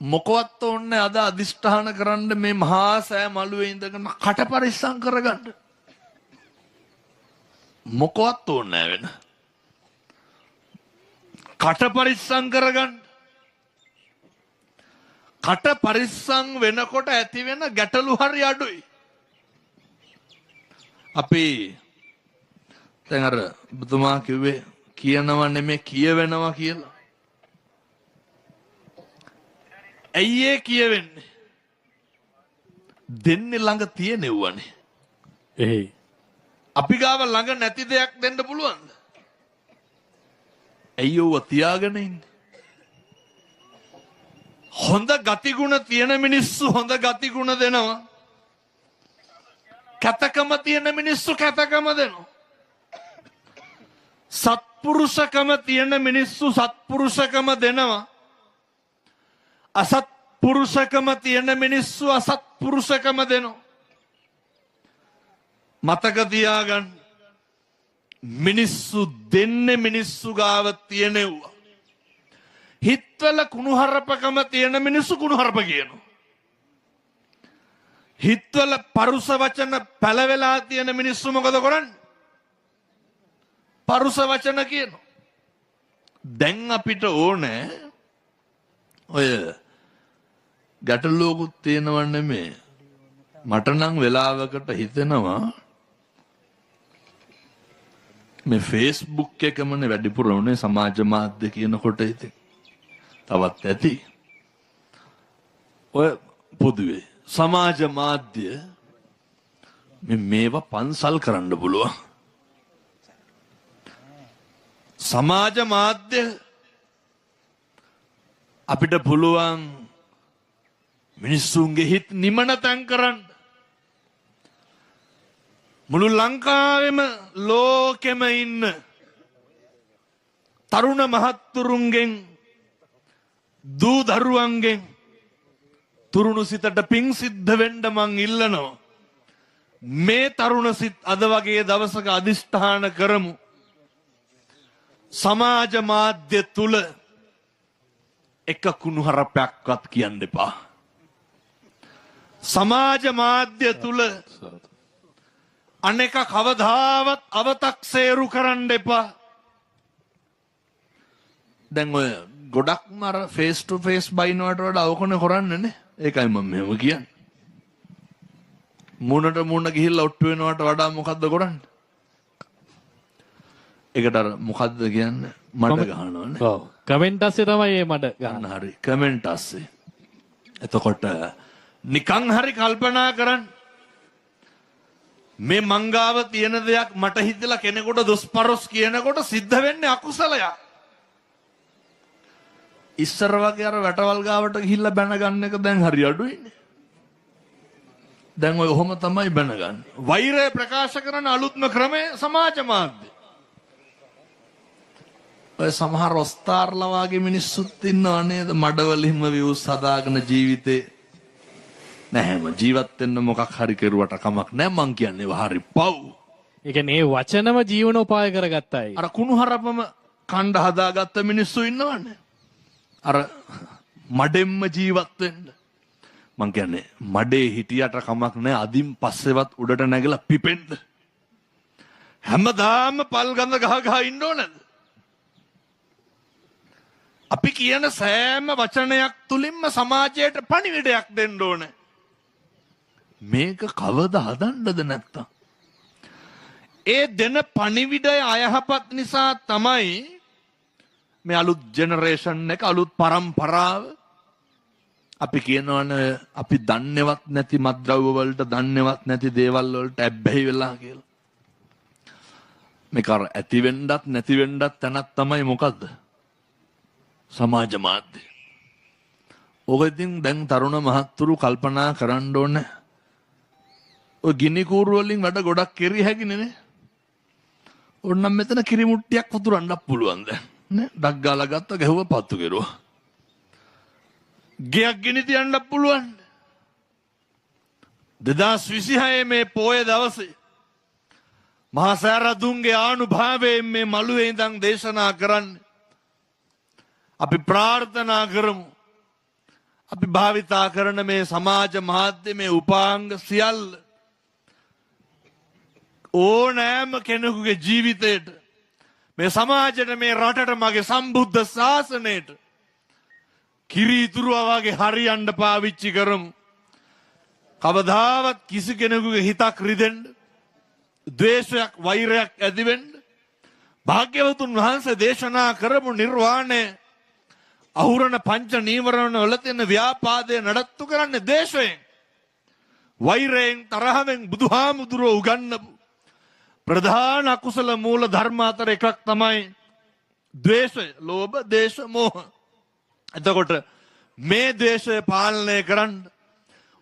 මොකවත් ඕනේ අද අදිෂ්ඨාන කරන්න මේ මහා සෑ මළුවේ ඉඳගෙන කට පරිස්සම් කරගන්න. මොකවත් ඕනේ වෙන. කට පරිස්සම් කරගන්න. කට පරිස්සම් වෙනකොට ඇති වෙන ගැටලු හරි අඩුයි. අපි දැන් අර ඔබතුමා කිව්වේ කියනවා නෙමෙයි කියවෙනවා කියලා. ඇයි ඒ කියවෙන්නේ? දෙන්නේ ළඟ තියෙනෙව්වනේ. එහේ. අපි ගාව ළඟ නැති දෙයක් දෙන්න පුළුවන්ද? ඇයි ඔව තියාගෙන ඉන්නේ? හොඳ ගතිගුණ තියෙන මිනිස්සු හොඳ ගතිගුණ දෙනවා. කැතකම තියෙන මිනිස්සු කැතකම දෙනවා. සත්පුරුෂකම තියෙන මිනිස්සු සත්පුරුෂකම දෙනවා. අසත්පුරුෂකම තියෙන මිනිස්සු අසත්පුරුෂකම දෙනවා. මතක තියාගන්න මිනිස්සු දෙන්නේ මිනිස්සු ගාව තියෙනවා. හිත්වල කුණුහරුපකම තියෙන මිනිස්සු කුණුහරුප කියනවා. හිත්වල පරුස වචන පැලවෙලා තියෙන මිනිස්සු මොකද කරන්නේ? පරුස වචන කියනවා. දැන් අපිට ඕනේ ඔය ගැටලුවකුත් තියෙනව නෙමේ. මට නම් වෙලාවකට හිතෙනවා මේ Facebook එකමනේ වැඩිපුර උනේ සමාජ මාධ්‍ය කියනකොට ඉතින් තවත් ඇති. ඔය පොදුවේ සමාජ මාධ්‍ය මේවා පන්සල් කරන්න පුළුවන්. සමාජ මාධ්‍ය අපිට පුළුවන් මිනිස්සුන්ගේ හිත් නිමන තැන් කරන්න. මුළු ලංකාවෙම ලෝකෙම ඉන්න තරුණ මහත්තුරුන්ගෙන් දූ දරුවන්ගෙන් තුරුණු සිතට පිං සිද්ධ වෙන්න මං ඉල්ලනවා. මේ තරුණ සිත් අද වගේ දවසක අදිෂ්ඨාන කරමු. සමාජ මාධ්‍ය තුල එක කුණුහරුපයක්වත් කියන්න එපා. සමාජ මාධ්‍ය තුල අනෙක කවදාවත් අවතක්සේරු කරන්න එපා. දැන් ඔය ගොඩක්ම අර ෆේස් ටු ෆේස් බයිනවට වඩා අවකොන කරන්නනේ. ඒකයි මම මෙහෙම කියන්නේ. මුණට මුණ ගිහිල්ලා ඔට්ටු වෙනවට වඩා මොකද්ද කරන්නේ? ඒකට අර මොකද්ද කියන්නේ? මඩ ගහනවනේ. ඔව්. කමෙන්ට් අස්සේ තමයි මේ මඩ ගන්න. හරි. කමෙන්ට් අස්සේ. එතකොට නිකන් හරි කල්පනා කරන්න. මේ මංගාව තියෙන දෙයක් මට හිතලා කෙනෙකුට දොස්පරොස් කියනකොට සිද්ධ වෙන්නේ අකුසලයක්. ඉස්සර වගේ අර වැටවල් ගාවට ගිහිල්ලා බැන ගන්න එක දැන් හරි අඩුයිනේ. දැන් ඔය ඔහොම තමයි බැනගන්නේ. වෛරය ප්‍රකාශ කරන අලුත්ම ක්‍රමය සමාජ මාධ්‍ය. ඔය සමහර ඔස්තාර්ලා වගේ මිනිස්සුත් ඉන්නව නේද? මඩවලින්ම views හදාගෙන ජීවිතේ නැහැම ජීවත් වෙන්න මොකක් හරි කෙරුවට කමක් නැහැ. මං කියන්නේ ඒවා හරි පව්. ඒ කියන්නේ මේ වචනම ජීවනෝපාය කරගත්තයි. අර කුණුහරුපම කණ්ඩ හදාගත්ත මිනිස්සු ඉන්නවනේ. අර මඩෙම්ම ජීවත් වෙන්න. මං කියන්නේ මඩේ හිටියට කමක් නැහැ. අදින් පස්සෙවත් උඩට නැගලා පිපෙන්න. හැමදාම පල් ගඳ ගහ ගහ ඉන්න ඕනද? අපි කියන සෑම වචනයක් තුලින්ම සමාජයට පණිවිඩයක් දෙන්න ඕනේ. මේක කවදා හදන්නද නැත්තම්? ඒ දෙන පණිවිඩය අයහපත් නිසා තමයි මේ අලුත් ජෙනරේෂන් එක අලුත් පරම්පරාව අපි කියනවනේ අපි දන්නේවත් නැති මත්ද්‍රව්‍ය වලට දන්නේවත් නැති දේවල් වලට ඇබ්බැහි වෙලා කියලා. මේක අර ඇති වෙන්නත් නැති වෙන්නත් තැනක් තමයි මොකද්ද? සමාජ මාධ්‍ය. ඔක ඉතින් දැන් තරුණ මහත්තුරු කල්පනා කරන්න ඕනේ. ඔය ගිනි කූරු වලින් වැඩ ගොඩක් කෙරිය හැකිනේ නේ. ඕන්නම් මෙතන කිරි මුට්ටියක් වතුරන්නත් පුළුවන් දැන්. නේ? ඩක් ගාලා ගත්ත ගැහුව පත්තු කෙරුවා. ගයක් ගෙනි තියන්නත් පුළුවන්. 2026 මේ පොය දවසේ මහා සෑරදුන්ගේ ආනුභාවයෙන් මේ මළුවේ ඉඳන් දේශනා කරන්නේ. අපි ප්‍රාර්ථනා කරමු. අපි භාවිතා කරන මේ සමාජ මාධ්‍ය මේ උපාංග සියල්ල ඕනෑම කෙනෙකුගේ ජීවිතයට මේ සමාජයට මේ රටට මගේ සම්බුද්ධ ශාසනයට කිරි ඉතුරුවා වගේ හරියන්න පාවිච්චි කරමු. කවදාවත් කිසි කෙනෙකුගේ හිතක් රිදෙන්න, ද්වේෂයක්, වෛරයක් ඇති වෙන්න භාග්‍යවතුන් වහන්සේ දේශනා කරපු නිර්වාණය අහුරන පංච නීවරණ වල තියෙන ව්‍යාපාදය නඩත්තු කරන්නේ ද්වේෂයෙන්, වෛරයෙන්, තරහෙන් බුදුහාමුදුරුවෝ උගන්වපු ප්‍රධාන අකුසල මූල ධර්ම අතර එකක් තමයි ද්වේෂය, ලෝභ, දේශ, මෝහ. එතකොට මේ ද්වේෂය පාලනය කරන්න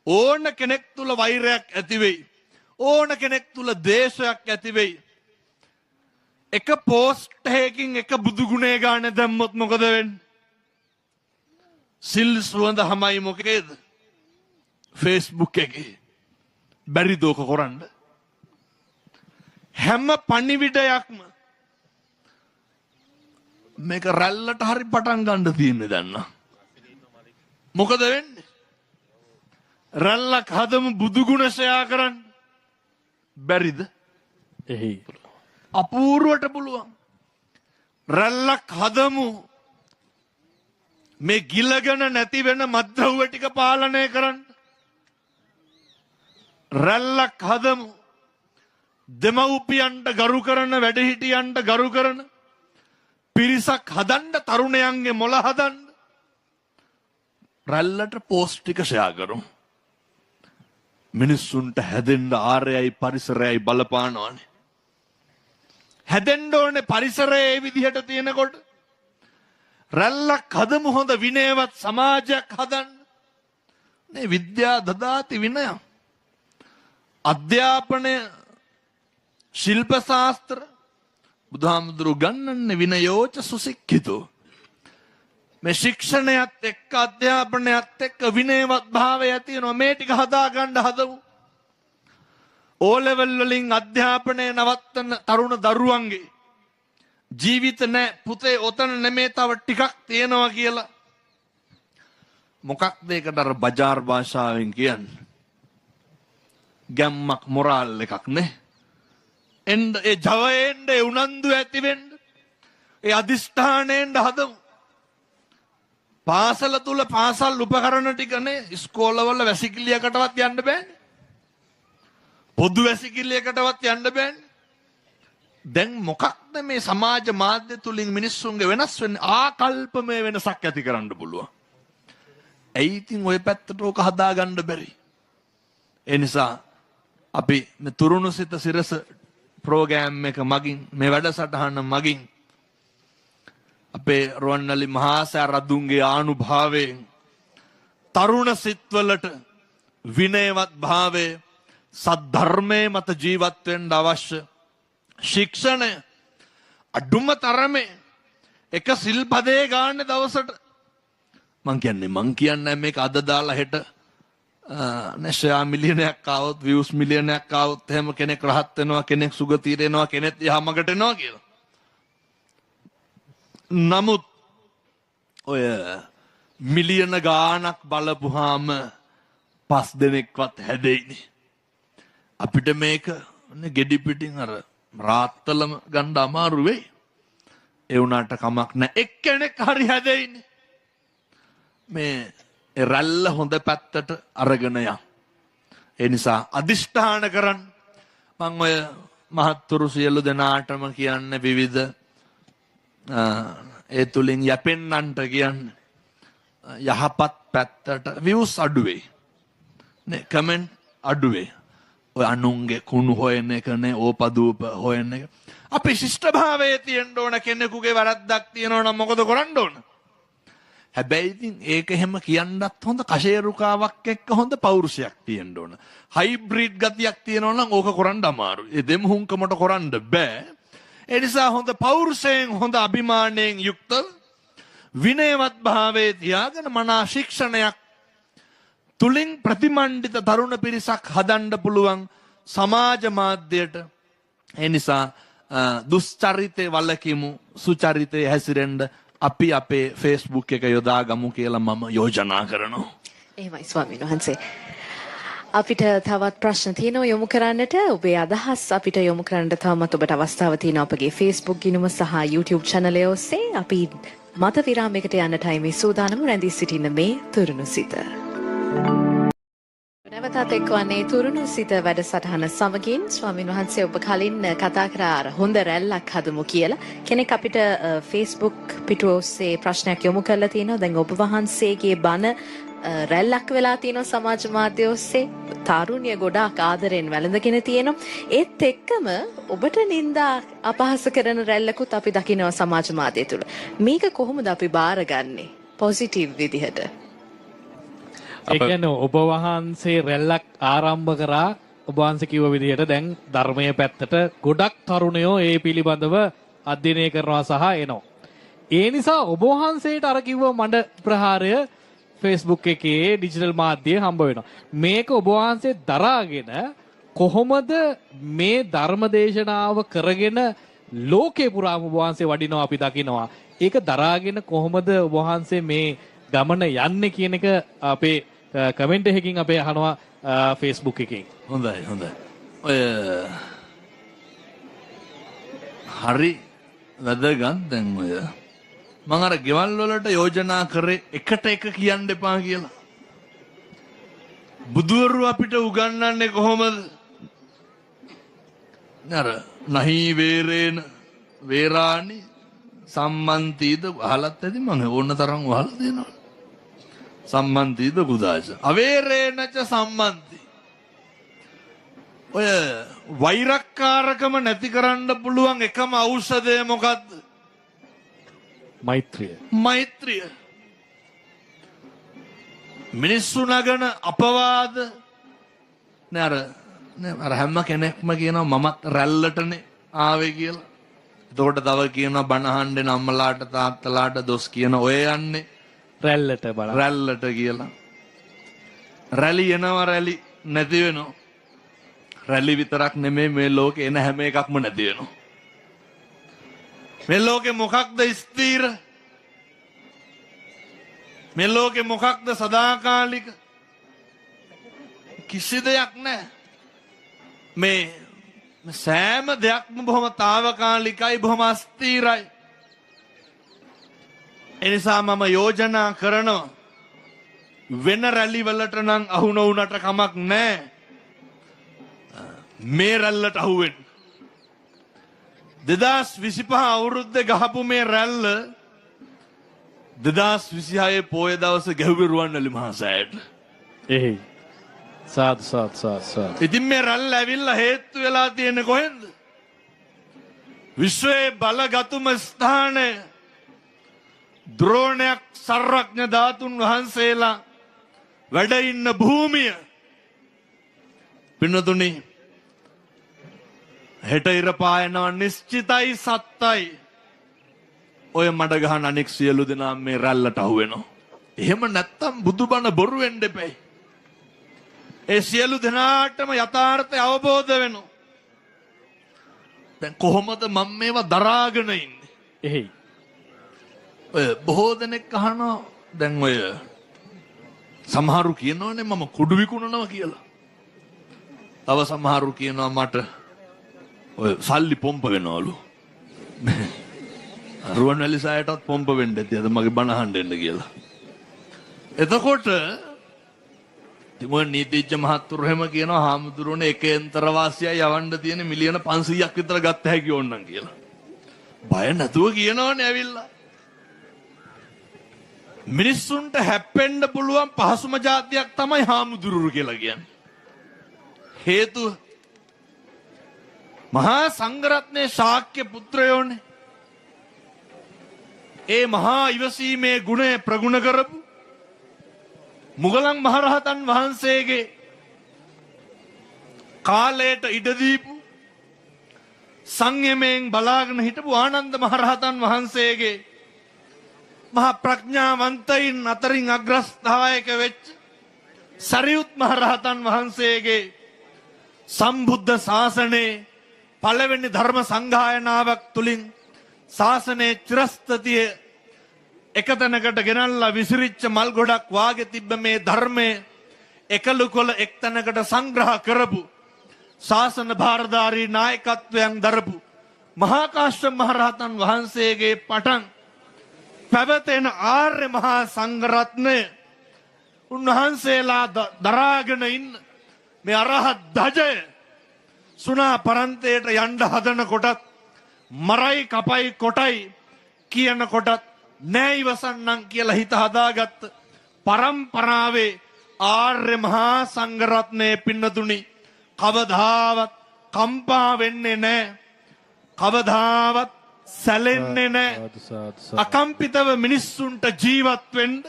ඕන කෙනෙක් තුල වෛරයක් ඇති වෙයි. ඕන කෙනෙක් තුල ද්වේෂයක් ඇති වෙයි. එක පෝස්ට් එකකින් එක බුදු ගුණය ගන්න දැම්මොත් මොකද වෙන්නේ? සිල් සුවඳ හැමයි මොකේද? Facebook එකේ. බැරි දෝක කරන්න. හැම පණිවිඩයක්ම මේක රැල්ලට හරි පටන් ගන්න තියෙන්නේ දැන්. මොකද වෙන්නේ? රැල්ලක් හදමු බුදු ගුණ ෂෙයා කරන්න. බැරිද? එහි අපූර්වට පුළුවන්. රැල්ලක් හදමු මේ ගිලගෙන නැති වෙන මත්ද්‍රව්‍ය ටික පාලනය කරන්න. රැල්ලක් හදමු දෙමව්පියන්ට ගරු කරන, වැඩිහිටියන්ට ගරු කරන පිරිසක් හදන්න, තරුණයන්ගේ මොළ හදන්න. රැල්ලට පෝස්ට් ටික ෂෙයා කරමු. මිනිස්සුන්ට හැදෙන්න ආරයයි පරිසරයයි බලපානවනේ. හැදෙන්න ඕනේ පරිසරය ඒ විදිහට තියෙනකොට. රැල්ලක් හදමු, හොඳ විනයවත් සමාජයක් හදන්න. මේ විද්‍යා දදාති විනය. අධ්‍යාපනය, ශිල්ප ශාස්ත්‍ර බුදුහාමුදුරු ගන්නන්නේ විනයෝච සුසික්ඛිතෝ. මේ ශික්ෂණයත් එක්ක අධ්‍යාපනයත් එක්ක විනයවත් භාවය ඇති වෙනවා. මේ ටික හදාගන්න හදමු. ඕ ලෙවල් වලින් අධ්‍යාපනය නවත්තන තරුණ දරුවන්ගේ ජීවිත නෑ පුතේ, ඔතන නෙමේ තව ටිකක් තියෙනවා කියලා. මොකක්ද ඒකට අර බජාර් භාෂාවෙන් කියන්නේ? ගැම්මක්, මොරාල් එකක් නේ. එන්න ඒ ජවයෙන් ඒ උනන්දු ඇති වෙන්න, ඒ අදිෂ්ඨාණයෙන් හදමු. පාසල තුල පාසල් උපකරණ ටිකනේ ඉස්කෝලවල වැසිකිළියකටවත් යන්න බෑනේ. පොදු වැසිකිළියකටවත් යන්න බෑනේ. දැන් මොකක්ද මේ සමාජ මාධ්‍ය තුලින් මිනිස්සුන්ගේ වෙනස් වෙන්නේ? ආකල්පමය වෙනසක් ඇති කරන්න පුළුවන්. ඇයි ඉතින් ওই පැත්තට ඕක හදාගන්න බැරි? ඒ නිසා අපි මේ තුරුණු සිත සිරස ප්‍රෝග්‍රෑම් එක මගින්, මේ වැඩසටහන මගින් අපේ රුවන්වැලි මහා සෑරදුන්ගේ ආනුභාවයෙන් තරුණ සිත්වලට විනයවත් භාවය, සද්ධර්මයේ මත ජීවත් වෙන්න අවශ්‍ය ශික්ෂණය අඩුම තරමේ එක සිල්පදේ ගන්න දවසට. මං කියන්නේ මේක අද දාලා හෙට නැෂයා මිලියනයක් ආවොත්, views මිලියනයක් ආවොත් එහෙම කෙනෙක් රහත් වෙනවා, කෙනෙක් සුගතියට එනවා, කෙනෙක් යහමගට එනවා කියලා. නමුත් ඔය මිලියන ගාණක් බලපුහාම 5 දෙනෙක්වත් හැදෙයිනේ. අපිට මේක ගෙඩි පිටින් අර රාත්තලම ගන්න අමාරු වෙයි. ඒ වුණාට කමක් නැහැ. එක්කෙනෙක් හරි හැදෙයිනේ. මේ රැල්ල හොඳ පැත්තට අරගෙන යන්න. ඒ නිසා අදිෂ්ඨාන කරන්න. මම ඔය මහත්තුරු සියලු දෙනාටම කියන්නේ විවිධ ඒ තුලින් යැපෙන්නන්ට කියන්නේ යහපත් පැත්තට views අඩු වෙයි. නේ කමෙන්ට් අඩු වෙයි. ඔය අනුන්ගේ කුණු හොයන එක නේ ඕපදූප හොයන එක. අපි ශිෂ්ටභාවයේ තියෙන්න ඕන කෙනෙකුගේ වැරද්දක් තියෙනවා නම් මොකද කරන්න ඕන? හැබැයි ඉතින් ඒක එහෙම කියන්නත් හොඳ කෂේරුකාවක් එක්ක හොඳ පෞරුෂයක් තියෙන්න ඕන. හයිබ්‍රිඩ් ගතියක් තියෙනවා නම් ඕක කරන්න අමාරුයි. ඒ දෙම හුංකමට කරන්න බෑ. ඒ නිසා හොඳ පෞරුෂයෙන් හොඳ අභිමානයෙන් යුක්ත විනයවත් භාවයේ තියාගෙන මනා ශික්ෂණයක් තුලින් ප්‍රතිමණ්ඩිත තරුණ පිරිසක් හදන්න පුළුවන් සමාජ මාධ්‍යයට. ඒ නිසා දුස්චරිතේ වලකිමු සුචරිතේ හැසිරෙන්න අපි අපේ Facebook එක යොදා ගමු කියලා මම යෝජනා කරනවා. එහෙමයි ස්වාමීන් වහන්සේ. අපිට තවත් ප්‍රශ්න තියෙනවා යොමු කරන්නට. ඔබේ අදහස් අපිට යොමු කරන්නට තවමත් ඔබට අවස්ථාව තියෙනවා අපගේ Facebook ගිණුම සහ YouTube channel එක ඔස්සේ. අපි මත විරාමයකට යන්නටයි මේ සූදානම රැඳී සිටින මේ තුරුණු සිත. නැවතත් එක්වන්නේ තුරුණු සිත වැඩසටහන සමගින් ස්වාමීන් වහන්සේ ඔබ කලින් කතා කරා හොඳ රැල්ලක් හදමු කියලා. කෙනෙක් අපිට Facebook පිටුව ඔස්සේ ප්‍රශ්නයක් යොමු කරලා තිනවා. දැන් ඔබ වහන්සේගේ බණ රැල්ලක් වෙලා තියෙනවා සමාජ මාධ්‍ය ඔස්සේ. තාරුණ්‍ය ගොඩාක් ආදරෙන් වැළඳගෙන තියෙනවා. ඒත් එක්කම ඔබට නින්දා අපහාස කරන රැල්ලකුත් අපි දකිනවා සමාජ මාධ්‍ය තුල. මේක කොහොමද අපි බාරගන්නේ පොසිටිව් විදිහට? ඒ කියන්නේ ඔබ වහන්සේ රැල්ලක් ආරම්භ කරා ඔබ වහන්සේ කිව්ව විදිහට දැන් ධර්මයේ පැත්තට ගොඩක් තරුණයෝ ඒ පිළිබඳව අධ්‍යයනය කරනවා සහ එනවා. ඒ නිසා ඔබ වහන්සේට අර කිව්ව මඩ ප්‍රහාරය Facebook එකේ ඩිජිටල් මාධ්‍යයේ හම්බ වෙනවා. මේක ඔබ වහන්සේ දරාගෙන කොහොමද මේ ධර්ම දේශනාව කරගෙන ලෝකේ පුරාම ඔබ වහන්සේ වඩිනවා අපි දකිනවා. ඒක දරාගෙන කොහොමද ඔබ වහන්සේ මේ ගමන යන්නේ කියන එක අපේ කමෙන්ට් එකකින් අපේ අහනවා Facebook එකකින්. හොඳයි හොඳයි. ඔය හරි වැදගත් දැන් ඔය මම අර ගෙවල් වලට යෝජනා කරේ එකට එක කියන්න එපා කියලා. බුදුවරු අපිට උගන්වන්නේ කොහොමද? අර නහි වේරේන වේරාණි සම්මන්තිද අහලත් ඇති මම ඕන තරම් අහලා තියෙනවා. සම්මන්තිද කුදාච අවේරේනච සම්මන්ති. ඔය වෛරක්කාරකම නැති කරන්න පුළුවන් එකම ඖෂධය මොකද්ද? මෛත්‍රිය. මෛත්‍රිය. මිනිස්සු නගන අපවාද නෑ අර හැම කෙනෙක්ම කියනවා මමත් රැල්ලටනේ ආවේ කියලා. එතකොට තව කියනවා බණ අහන්නේ අම්මලාට තාත්තලාට දොස් කියන ඔය යන්නේ රැල්ලට බලන්න. රැල්ලට කියලා. රැලි එනවා රැලි නැති වෙනවා. රැලි විතරක් නෙමෙයි මේ ලෝකේ එන හැම එකක්ම නැති වෙනවා. මේ ලෝකේ මොකක්ද ස්ථිර? මේ ලෝකේ මොකක්ද සදාකාලික? කිසි දෙයක් නැහැ. මේ සෑම දෙයක්ම බොහොම తాවකාලිකයි බොහොම අස්ථිරයි. එනිසා මම යෝජනා කරනවා වෙන රැලි වලට නම් අහු නොවුනට කමක් නැහැ. මේ රැල්ලට අහුවෙන්න. 2025 අවුරුද්දේ ගහපු මේ රැල්ල 2026 පෝය දවසේ ගැහුවේ රුවන්වැලි මහා සෑයට. එහේ. සාදු. ඉතින් මේ රැල්ල ඇවිල්ලා හේතු වෙලා තියෙන්නේ කොහෙන්ද? විශ්වයේ බලගතුම ස්ථානය ද්‍රෝණයක් සර්වඥ ධාතුන් වහන්සේලා වැඩ ඉන්න භූමිය. පින්නතුනි හෙට ඉර පායනවා නිශ්චිතයි සත්තයි. ඔය මඩ ගහන අනෙක් සියලු දෙනා මේ රැල්ලට අහු වෙනවා. එහෙම නැත්තම් බුදුබණ බොරු වෙන්න එපයි. ඒ සියලු දෙනාටම යථාර්ථය අවබෝධ වෙනවා. දැන් කොහොමද මම මේවා දරාගෙන ඉන්නේ? එහේ. ඔය බොහෝ දෙනෙක් අහනවා දැන් ඔය සමහරු කියනවානේ මම කුඩු විකුණනවා කියලා. තව සමහරු කියනවා මට ඔය සල්ලි පොම්ප වෙනවලු. රුවන්වැලි සෑයටත් පොම්ප වෙන්න ඇති අද මගේ බණ අහන්න එන්න කියලා. එතකොට තිමුණ නීතිඥ මහත්තුරු හැම කියනවා හාමුදුරුවනේ එක යන්ත්‍රවාසියයි යවන්න තියෙන මිලියන 500ක් විතර ගත්ත හැකි ඕනනම් කියලා. බය නැතුව කියනවනේ ඇවිල්ලා. මිනිස්සුන්ට හැප්පෙන්න පුළුවන් පහසුම જાතියක් තමයි හාමුදුරුවෝ කියලා කියන්නේ. හේතුව මහා සංඝරත්නයේ ශාක්‍ය පුත්‍රයෝනේ. ඒ මහා ඉවසීමේ ගුණය ප්‍රගුණ කරපු මුගලන් මහරහතන් වහන්සේගේ කාලයට ඉඩ දීපු සංයමයෙන් බලාගෙන හිටපු ආනන්ද මහරහතන් වහන්සේගේ මහා ප්‍රඥාවන්තයින් අතරින් අග්‍රස්ථායක වෙච්ච සරියුත් මහරහතන් වහන්සේගේ සම්බුද්ධ ශාසනයේ පළවෙනි ධර්ම සංගායනාවක් තුලින් ශාසනයේ චිරස්ථිතිය එකතැනකට ගෙනල්ලා විසිරිච්ච මල් ගොඩක් වාගේ තිබ්බ මේ ධර්මයේ එකලු කොළ එක්තැනකට සංග්‍රහ කරපු ශාසන භාරධාරී නායකත්වයන් දරපු මහා කාශ්‍යප මහරහතන් වහන්සේගේ පටන් පැවතෙන ආර්ය මහා සංඝරත්නය උන්වහන්සේලා දරාගෙන ඉන්න මේ අරහත් ධජය සුණා පරන්තයට යන්න හදන කොටත් මරයි කපයි කොටයි කියන කොටත් නෑ ඉවසන්නම් කියලා හිත හදාගත්ත පරම්පරාවේ ආර්ය මහා සංඝරත්නයේ පින්නතුනි කවදාවත් කම්පා වෙන්නේ නෑ, කවදාවත් සැලෙන්නේ නෑ. අකම්පිතව මිනිස්සුන්ට ජීවත් වෙන්න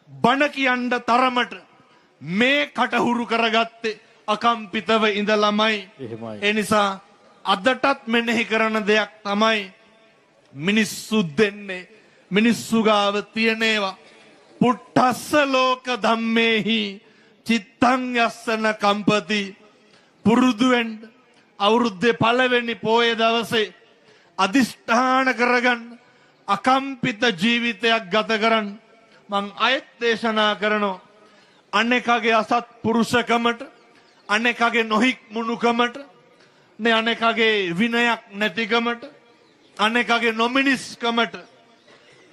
බණ කියන්න තරමට මේ කටහුරු කරගත්තේ අකම්පිතව ඉඳලමයි. ඒ නිසා අදටත් මෙනෙහි කරන දෙයක් තමයි මිනිස්සු දෙන්නේ මිනිස්සු ගාව තියෙනේවා. පුට්ටස්ස ලෝක ධම්මේහි චිත්තං යස්සන කම්පති. පුරුදු වෙන්න අවුරුද්දේ පළවෙනි පෝය දවසේ අදිෂ්ඨාන කරගන්න අකම්පිත ජීවිතයක් ගත කරන්න මං අයත් දේශනා කරනවා. අනෙකගේ අසත් පුරුෂකමට, අනෙකගේ නොහික් මුණුකමට, නේ අනෙකගේ විනයක් නැතිකමට, අනෙකගේ නොමිනිස්කමට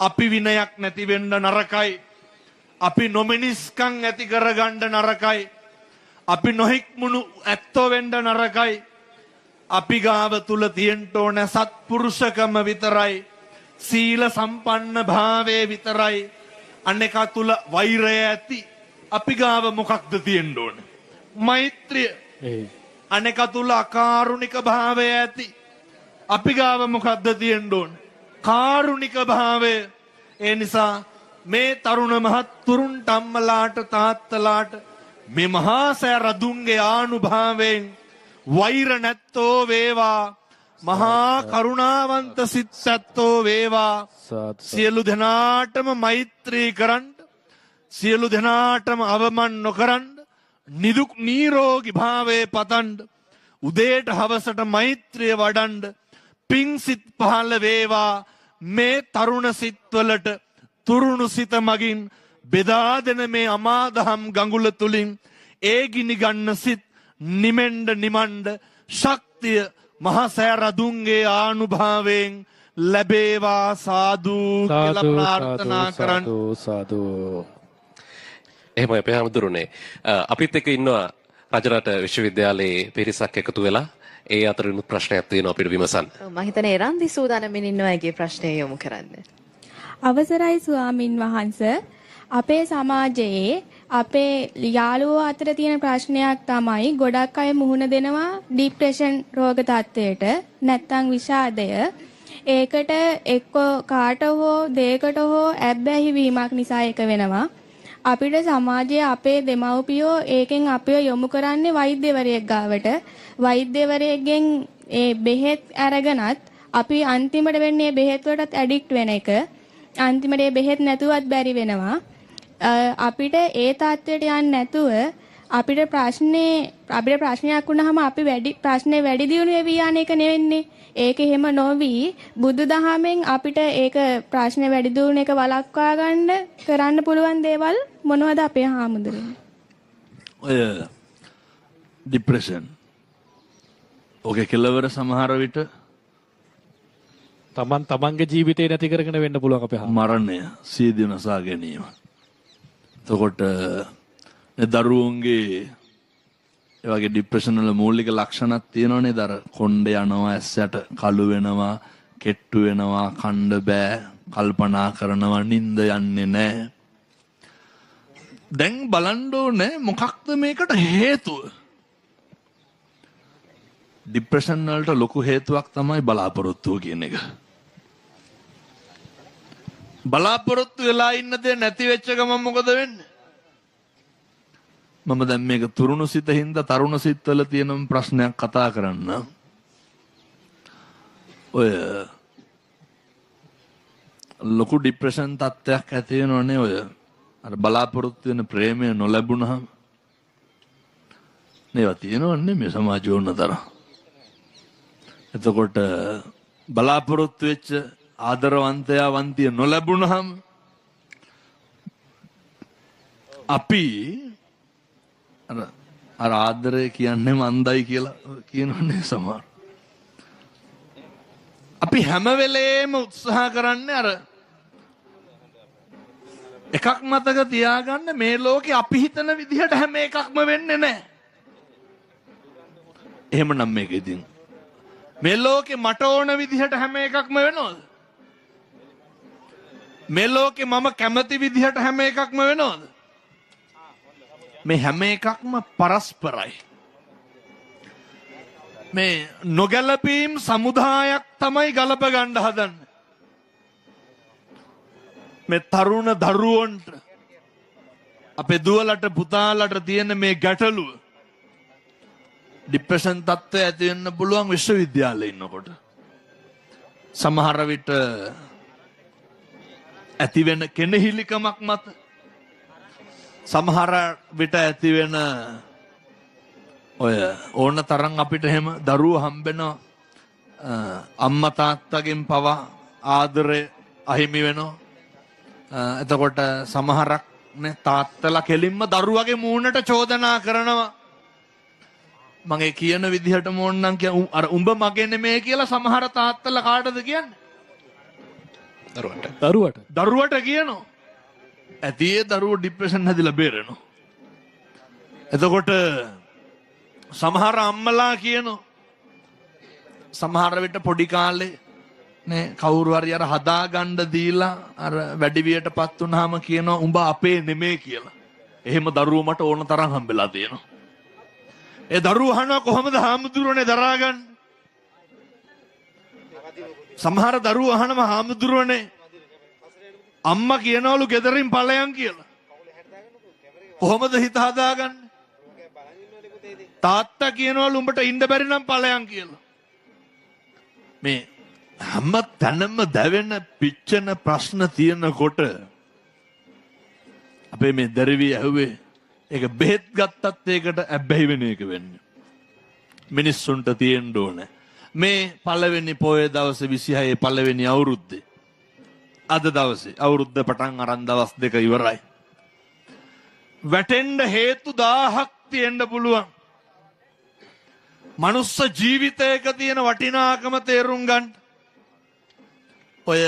අපි විනයක් නැති වෙන්න නරකයි. අපි නොමිනිස්කම් ඇති කරගන්න නරකයි. අපි නොහික් මුණු ඇත්තෝ වෙන්න නරකයි. අපි ගාව තුල තියෙන්න ඕන සත්පුරුෂකම විතරයි, සීල සම්පන්න භාවයේ විතරයි. අනෙක තුල වෛරය ඇති අපි ගාව මොකක්ද තියෙන්න ඕන? මෛත්‍රිය. අනෙක තුල අකාරුණික භාවය ඇති අපි ගාව මොකක්ද තියෙන්න ඕන? කාරුණික භාවය. ඒ නිසා මේ තරුණ මහත්තුරුන්ට, අම්මලාට, තාත්තලාට මේ මහා සෑ රදුන්ගේ ආනුභාවයෙන් වෛර නැත්තෝ වේවා, මහා කරුණාවන්ත සිත් සැත්තෝ වේවා. සියලු දෙනාටම මෛත්‍රී කරන්න, සියලු දෙනාටම අවමන් නොකරන්න, නිදුක් නිරෝගී භාවයේ පතන්න, උදේට හවසට මෛත්‍රිය වඩන්න, පිං සිත් පහළ වේවා. මේ තරුණ සිත්වලට තුරුණු සිත මගින් බෙදා දෙන මේ අමාදහම් ගඟුල තුලින් ඒ ගිනි ගන්න සිත් නිමෙන්ඩ නිමණ්ඩ ශක්තිය මහා සෑ රදුන්ගේ ආනුභාවයෙන් ලැබේවා. සාදු කියලා ප්‍රාර්ථනා කරන්න. සාදු. එහෙමයි අපේ හැමදෙරුනේ. අපිත් එක්ක ඉන්නවා රජරට විශ්වවිද්‍යාලයේ පිරිසක් එකතු වෙලා ඒ අතරිනුත් ප්‍රශ්නයක් තියෙනවා අපිට විමසන්න. මම හිතන්නේ එරන්දි සූදානම්මින් ඉන්නවා ඒකේ ප්‍රශ්නය යොමු කරන්න. අවසරයි ස්වාමින් වහන්සේ. අපේ සමාජයේ අපේ යාළුවෝ අතර තියෙන ප්‍රශ්නයක් තමයි ගොඩක් අය මුහුණ දෙනවා ડિප්‍රෙෂන් රෝග තත්ත්වයට, නැත්නම් විෂාදය. ඒකට එක්ක කාට හෝ දෙයකට හෝ ඇබ්බැහි වීමක් නිසා ඒක වෙනවා. අපිට සමාජයේ අපේ දෙමව්පියෝ ඒකෙන් අපිව යොමු කරන්නේ වෛද්‍යවරයෙක් ගාවට. වෛද්‍යවරයෙක්ගෙන් ඒ බෙහෙත් අරගෙනත් අපි අන්තිමට වෙන්නේ බෙහෙත් වලටත් ඇඩික්ට් වෙන එක. අන්තිමට ඒ බෙහෙත් නැතුවත් බැරි වෙනවා. අපිට ඒ තත්ත්වයට යන්නේ නැතුව අපිට ප්‍රශ්නයක් වුණාම අපි ප්‍රශ්නේ වැඩි දියුණු වෙවි යන එක නෙවෙන්නේ. ඒක එහෙම නොවි බුදුදහමෙන් අපිට ඒක ප්‍රශ්නේ වැඩි දියුණු එක වළක්වා ගන්න කරන්න පුළුවන් දේවල් මොනවද අපේ හාමුදුරුවෝ? ඔය ડિප්‍රෙෂන් ඔගේ කෙලවර සමහර විට තමන්ගේ ජීවිතේ නැති කරගෙන වෙන්න පුළුවන් අපේ මරණය සීදී නසා ගැනීම. එතකොට දරුවන්ගේ ඒ වගේ ડિප්‍රෙෂන් වල මූලික ලක්ෂණක් තියෙනවනේ. දර කොණ්ඩ යනවා, ඇස්සට කළු වෙනවා, කෙට්ටු වෙනවා, කණ්ඩ බෑ, කල්පනා කරනවා, නිින්ද යන්නේ නැහැ. දැන් බලන්න ඕනේ මොකක්ද මේකට හේතුව? ડિප්‍රෙෂන් වලට ලොකු හේතුවක් තමයි බලාපොරොත්තුව කියන එක. බලාපොරොත්තු වෙලා ඉන්න දේ නැති වෙච්ච ගමන් මොකද වෙන්නේ? මම දැන් මේක තුරුණු සිත හින්දා තරුණ සිත්වල තියෙන ප්‍රශ්නයක් කතා කරන්න. ඔය ලොකු ડિප්‍රෙෂන් තත්ත්වයක් ඇති වෙනවනේ ඔය අර බලාපොරොත්තු වෙන ප්‍රේමය නොලැබුණාම. මේවා තියෙනවන්නේ මේ සමාජය ඕන තරම්. එතකොට බලාපොරොත්තු වෙච්ච ආදරවන්තයා වන්තිය නොලැබුණාම අපි අර ආදරය කියන්නේ මන්දයි කියලා කියනවනේ සමහර. අපි හැම වෙලේම උත්සාහ කරන්නේ අර එකක් මතක තියාගන්න මේ ලෝකේ අපි හිතන විදිහට හැම එකක්ම වෙන්නේ නැහැ. එහෙමනම් මේක ඉතින් මේ ලෝකේ මට ඕන විදිහට හැම එකක්ම වෙනවද? මේ ලෝකේ මම කැමති විදිහට හැම එකක්ම වෙනවද? මේ හැම එකක්ම පරස්පරයි. මේ නොගැලපීම් සමුදායක් තමයි ගලප ගන්න හදන්නේ. මේ තරුණ දරුවන්ට අපේ දුවලට පුතාලට තියෙන මේ ගැටලුව ડિප්‍රෙෂන් තත්ත්වය ඇති වෙන්න පුළුවන් විශ්වවිද්‍යාලේ ඉන්නකොට. සමහර විට ඇති වෙන කෙනෙහිලිකමක් මත, සමහර විට ඇති වෙන ඔය ඕන තරම් අපිට එහෙම දරුවෝ හම්බෙනවා අම්මා තාත්තගෙන් පවා ආදරය අහිමි වෙනවා. එතකොට සමහරක් නේ තාත්තලා කෙලින්ම දරුවගේ මූණට චෝදනා කරනවා. මගේ කියන විදිහට මොන්නම් කිය අර උඹ මගේ නෙමෙයි කියලා සමහර තාත්තලා කාටද කියන්නේ? දරුවට කියනවා. ඇති ඒ දරුවෝ ડિප්‍රෙෂන් හැදිලා බේරෙනවා. එතකොට සමහර අම්මලා කියනවා සමහර විට පොඩි කාලේ නේ කවුරු හරි අර හදාගන්න දීලා අර වැඩිවියටපත් වුනහම කියනවා උඹ අපේ නෙමෙයි කියලා. එහෙම දරුවෝ මට ඕන තරම් හම්බෙලා තියෙනවා. ඒ දරුවෝ අහනවා කොහොමද හාමුදුරුවනේ දරාගන්නේ? සමහර දරුවෝ අහනවා හාමුදුරුවනේ අම්මා කියනවලු ගෙදරින් ඵලයන් කියලා. කොහොමද හිත හදාගන්නේ? තාත්තා කියනවලු උඹට ඉන්න බැරි නම් ඵලයන් කියලා. මේ හැම තැනම දැවෙන පිච්චෙන ප්‍රශ්න තියෙනකොට අපේ මේ දරුවී ඇහුවේ ඒක බෙහෙත් ගත්තත් ඒකට ඇබ්බැහි වෙන එක වෙන්නේ. මිනිස්සුන්ට තියෙන්න ඕනේ. මේ පළවෙනි පොයේ දවසේ 26 පළවෙනි අවුරුද්දේ අද දවසේ අවුරුද්ද පටන් අරන් දවස් 2 ඉවරයි. වැටෙන්න හේතු 1000ක් තියෙන්න පුළුවන්. මනුස්ස ජීවිතයක තියෙන වටිනාකම තේරුම් ගන්න. ඔය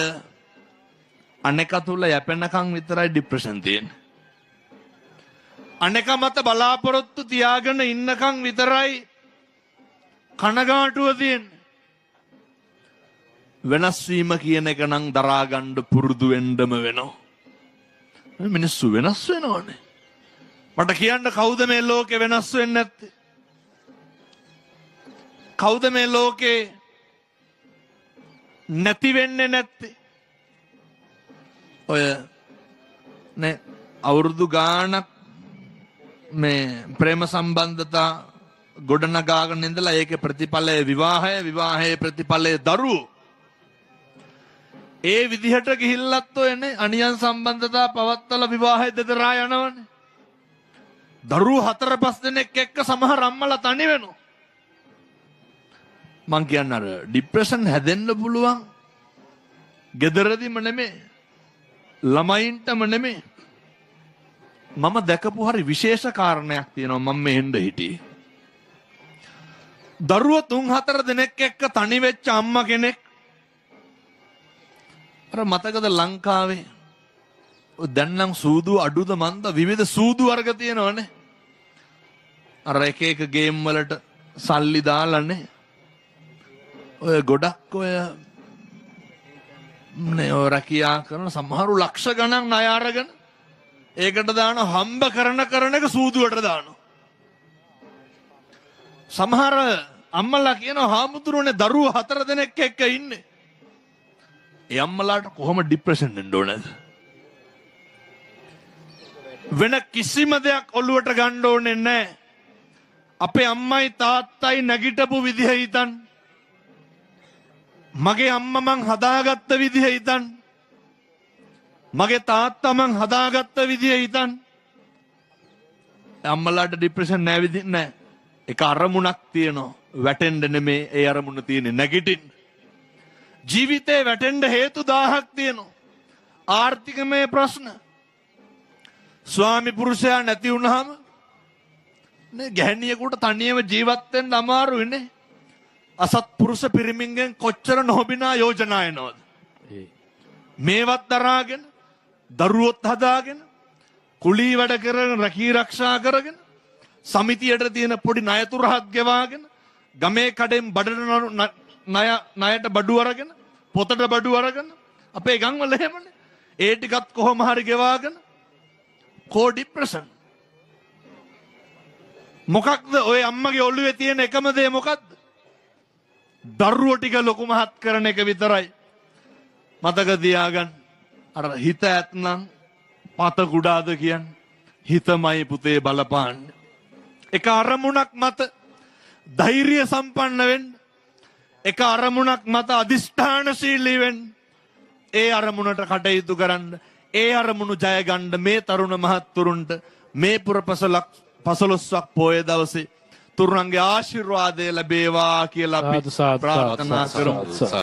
අනෙක තුල යැපෙනකන් විතරයි ડિප්‍රෙෂන් තියෙන්නේ. අනෙක මත බලාපොරොත්තු තියාගෙන ඉන්නකන් විතරයි කනගාටුව තියෙන්නේ. වෙනස් වීම කියන එක නම් දරා ගන්න පුරුදු වෙන්නම වෙනවා. මිනිස්සු වෙනස් වෙනවනේ. මට කියන්න කවුද මේ ලෝකේ වෙනස් වෙන්නේ නැත්තේ? කවුද මේ ලෝකේ නැති වෙන්නේ නැත්තේ? ඔය නේ අවුරුදු ගාණක් මේ ප්‍රේම සම්බන්ධතා ගොඩනගාගෙන ඉඳලා ඒකේ ප්‍රතිඵලය විවාහය, විවාහයේ ප්‍රතිඵලය දරුවෝ. ඒ විදිහට ගිහිල්ලත් ඔයනේ අනියන් සම්බන්ධතා පවත්තලා විවාහය දෙදරා යනවනේ. දරුවෝ 4-5 දෙනෙක් එක්ක සමහර අම්මලා තනි වෙනවා. මං කියන්නේ අර ડિප්‍රෙෂන් හැදෙන්න පුළුවන් ගෙදරදීම නෙමෙයි, ළමයින්ටම නෙමෙයි. මම දැකපු හරි විශේෂ කාරණයක් තියෙනවා. මම මේ හෙන්න හිටියේ. දරුවෝ 3-4 දෙනෙක් එක්ක තනි වෙච්ච අම්මා කෙනෙක් අර මතකද ලංකාවේ දැන් නම් සූදු අඩුද මන්ද විවිධ සූදු වර්ග තියෙනවනේ. අර එක එක ගේම් වලට සල්ලි දාලානේ. ඔය ගොඩක් ඔය රැකියා කරන සමහරු ලක්ෂ ගණන් ණය අරගෙන ඒකට දාන හම්බ කරන එක සූදුවට දානවා. සමහර අම්මලා කියනවා හාමුදුරුවනේ දරුවෝ 4 දෙනෙක් එක්ක ඉන්නේ. ඒ අම්මලාට කොහොම ડિප්‍රෙෂන් එන්න ඕනද? වෙන කිසිම දෙයක් ඔළුවට ගන්න ඕනේ නැහැ. අපේ අම්මයි තාත්තයි නැගිටපු විදිහ හිතන්න. මගේ අම්මා මං හදාගත්ත විදිහ හිතන්න. මගේ තාත්තා මං හදාගත්ත විදිහ හිතන්න. අම්මලාට ડિප්‍රෙෂන් නැහැ. ඒක අරමුණක් තියෙනවා. වැටෙන්න නෙමේ ඒ අරමුණ තියෙන්නේ නැගිටින්න. ජීවිතේ වැටෙන්න හේතු 1000ක් තියෙනවා. ආර්ථිකමය ප්‍රශ්න. ස්වාමි පුරුෂයා නැති වුණාම නේ ගැහණියෙකුට තනියම ජීවත් වෙන්න අමාරුයිනේ. අසත්පුරුෂ පිරිමින්ගෙන් කොච්චර නොබිනා යෝජනා එනවද? මේවත් දරාගෙන දරුවොත් හදාගෙන කුලී වැඩ කරගෙන රැකී ආරක්ෂා කරගෙන සමිතියට තියෙන පොඩි ණයතුරහක් ගෙවාගෙන ගමේ කඩෙන් බඩට ණයට බඩු අරගෙන පොතට බඩු අරගෙන අපේ ගම්වල එහෙමනේ. ඒ ටිකත් කොහොම හරි ගෙවාගෙන කෝ ડિප්‍රෙෂන්. මොකක්ද ඔය අම්මගේ ඔළුවේ තියෙන එකම දේ මොකක්ද? දරුවෝ ටික ලොකු මහත් කරන එක විතරයි. මතක තියාගන්න. අර හිත ඇත්නම් පත කුඩාද කියන්නේ. හිතමයි පුතේ බලපාන්නේ. එක අරමුණක් මත ධෛර්ය සම්පන්න වෙන්න. එක අරමුණක් මත අදිෂ්ඨානශීලී වෙන්න. ඒ අරමුණට කටයුතු කරන්න. ඒ අරමුණු ජය ගන්න මේ තරුණ මහත්තුරුන්ට මේ පුරපසලක් 15ක් පොය දවසේ තුරුණන්ගේ ආශිර්වාදය ලැබේවා කියලා අපි ප්‍රාර්ථනා කරමු.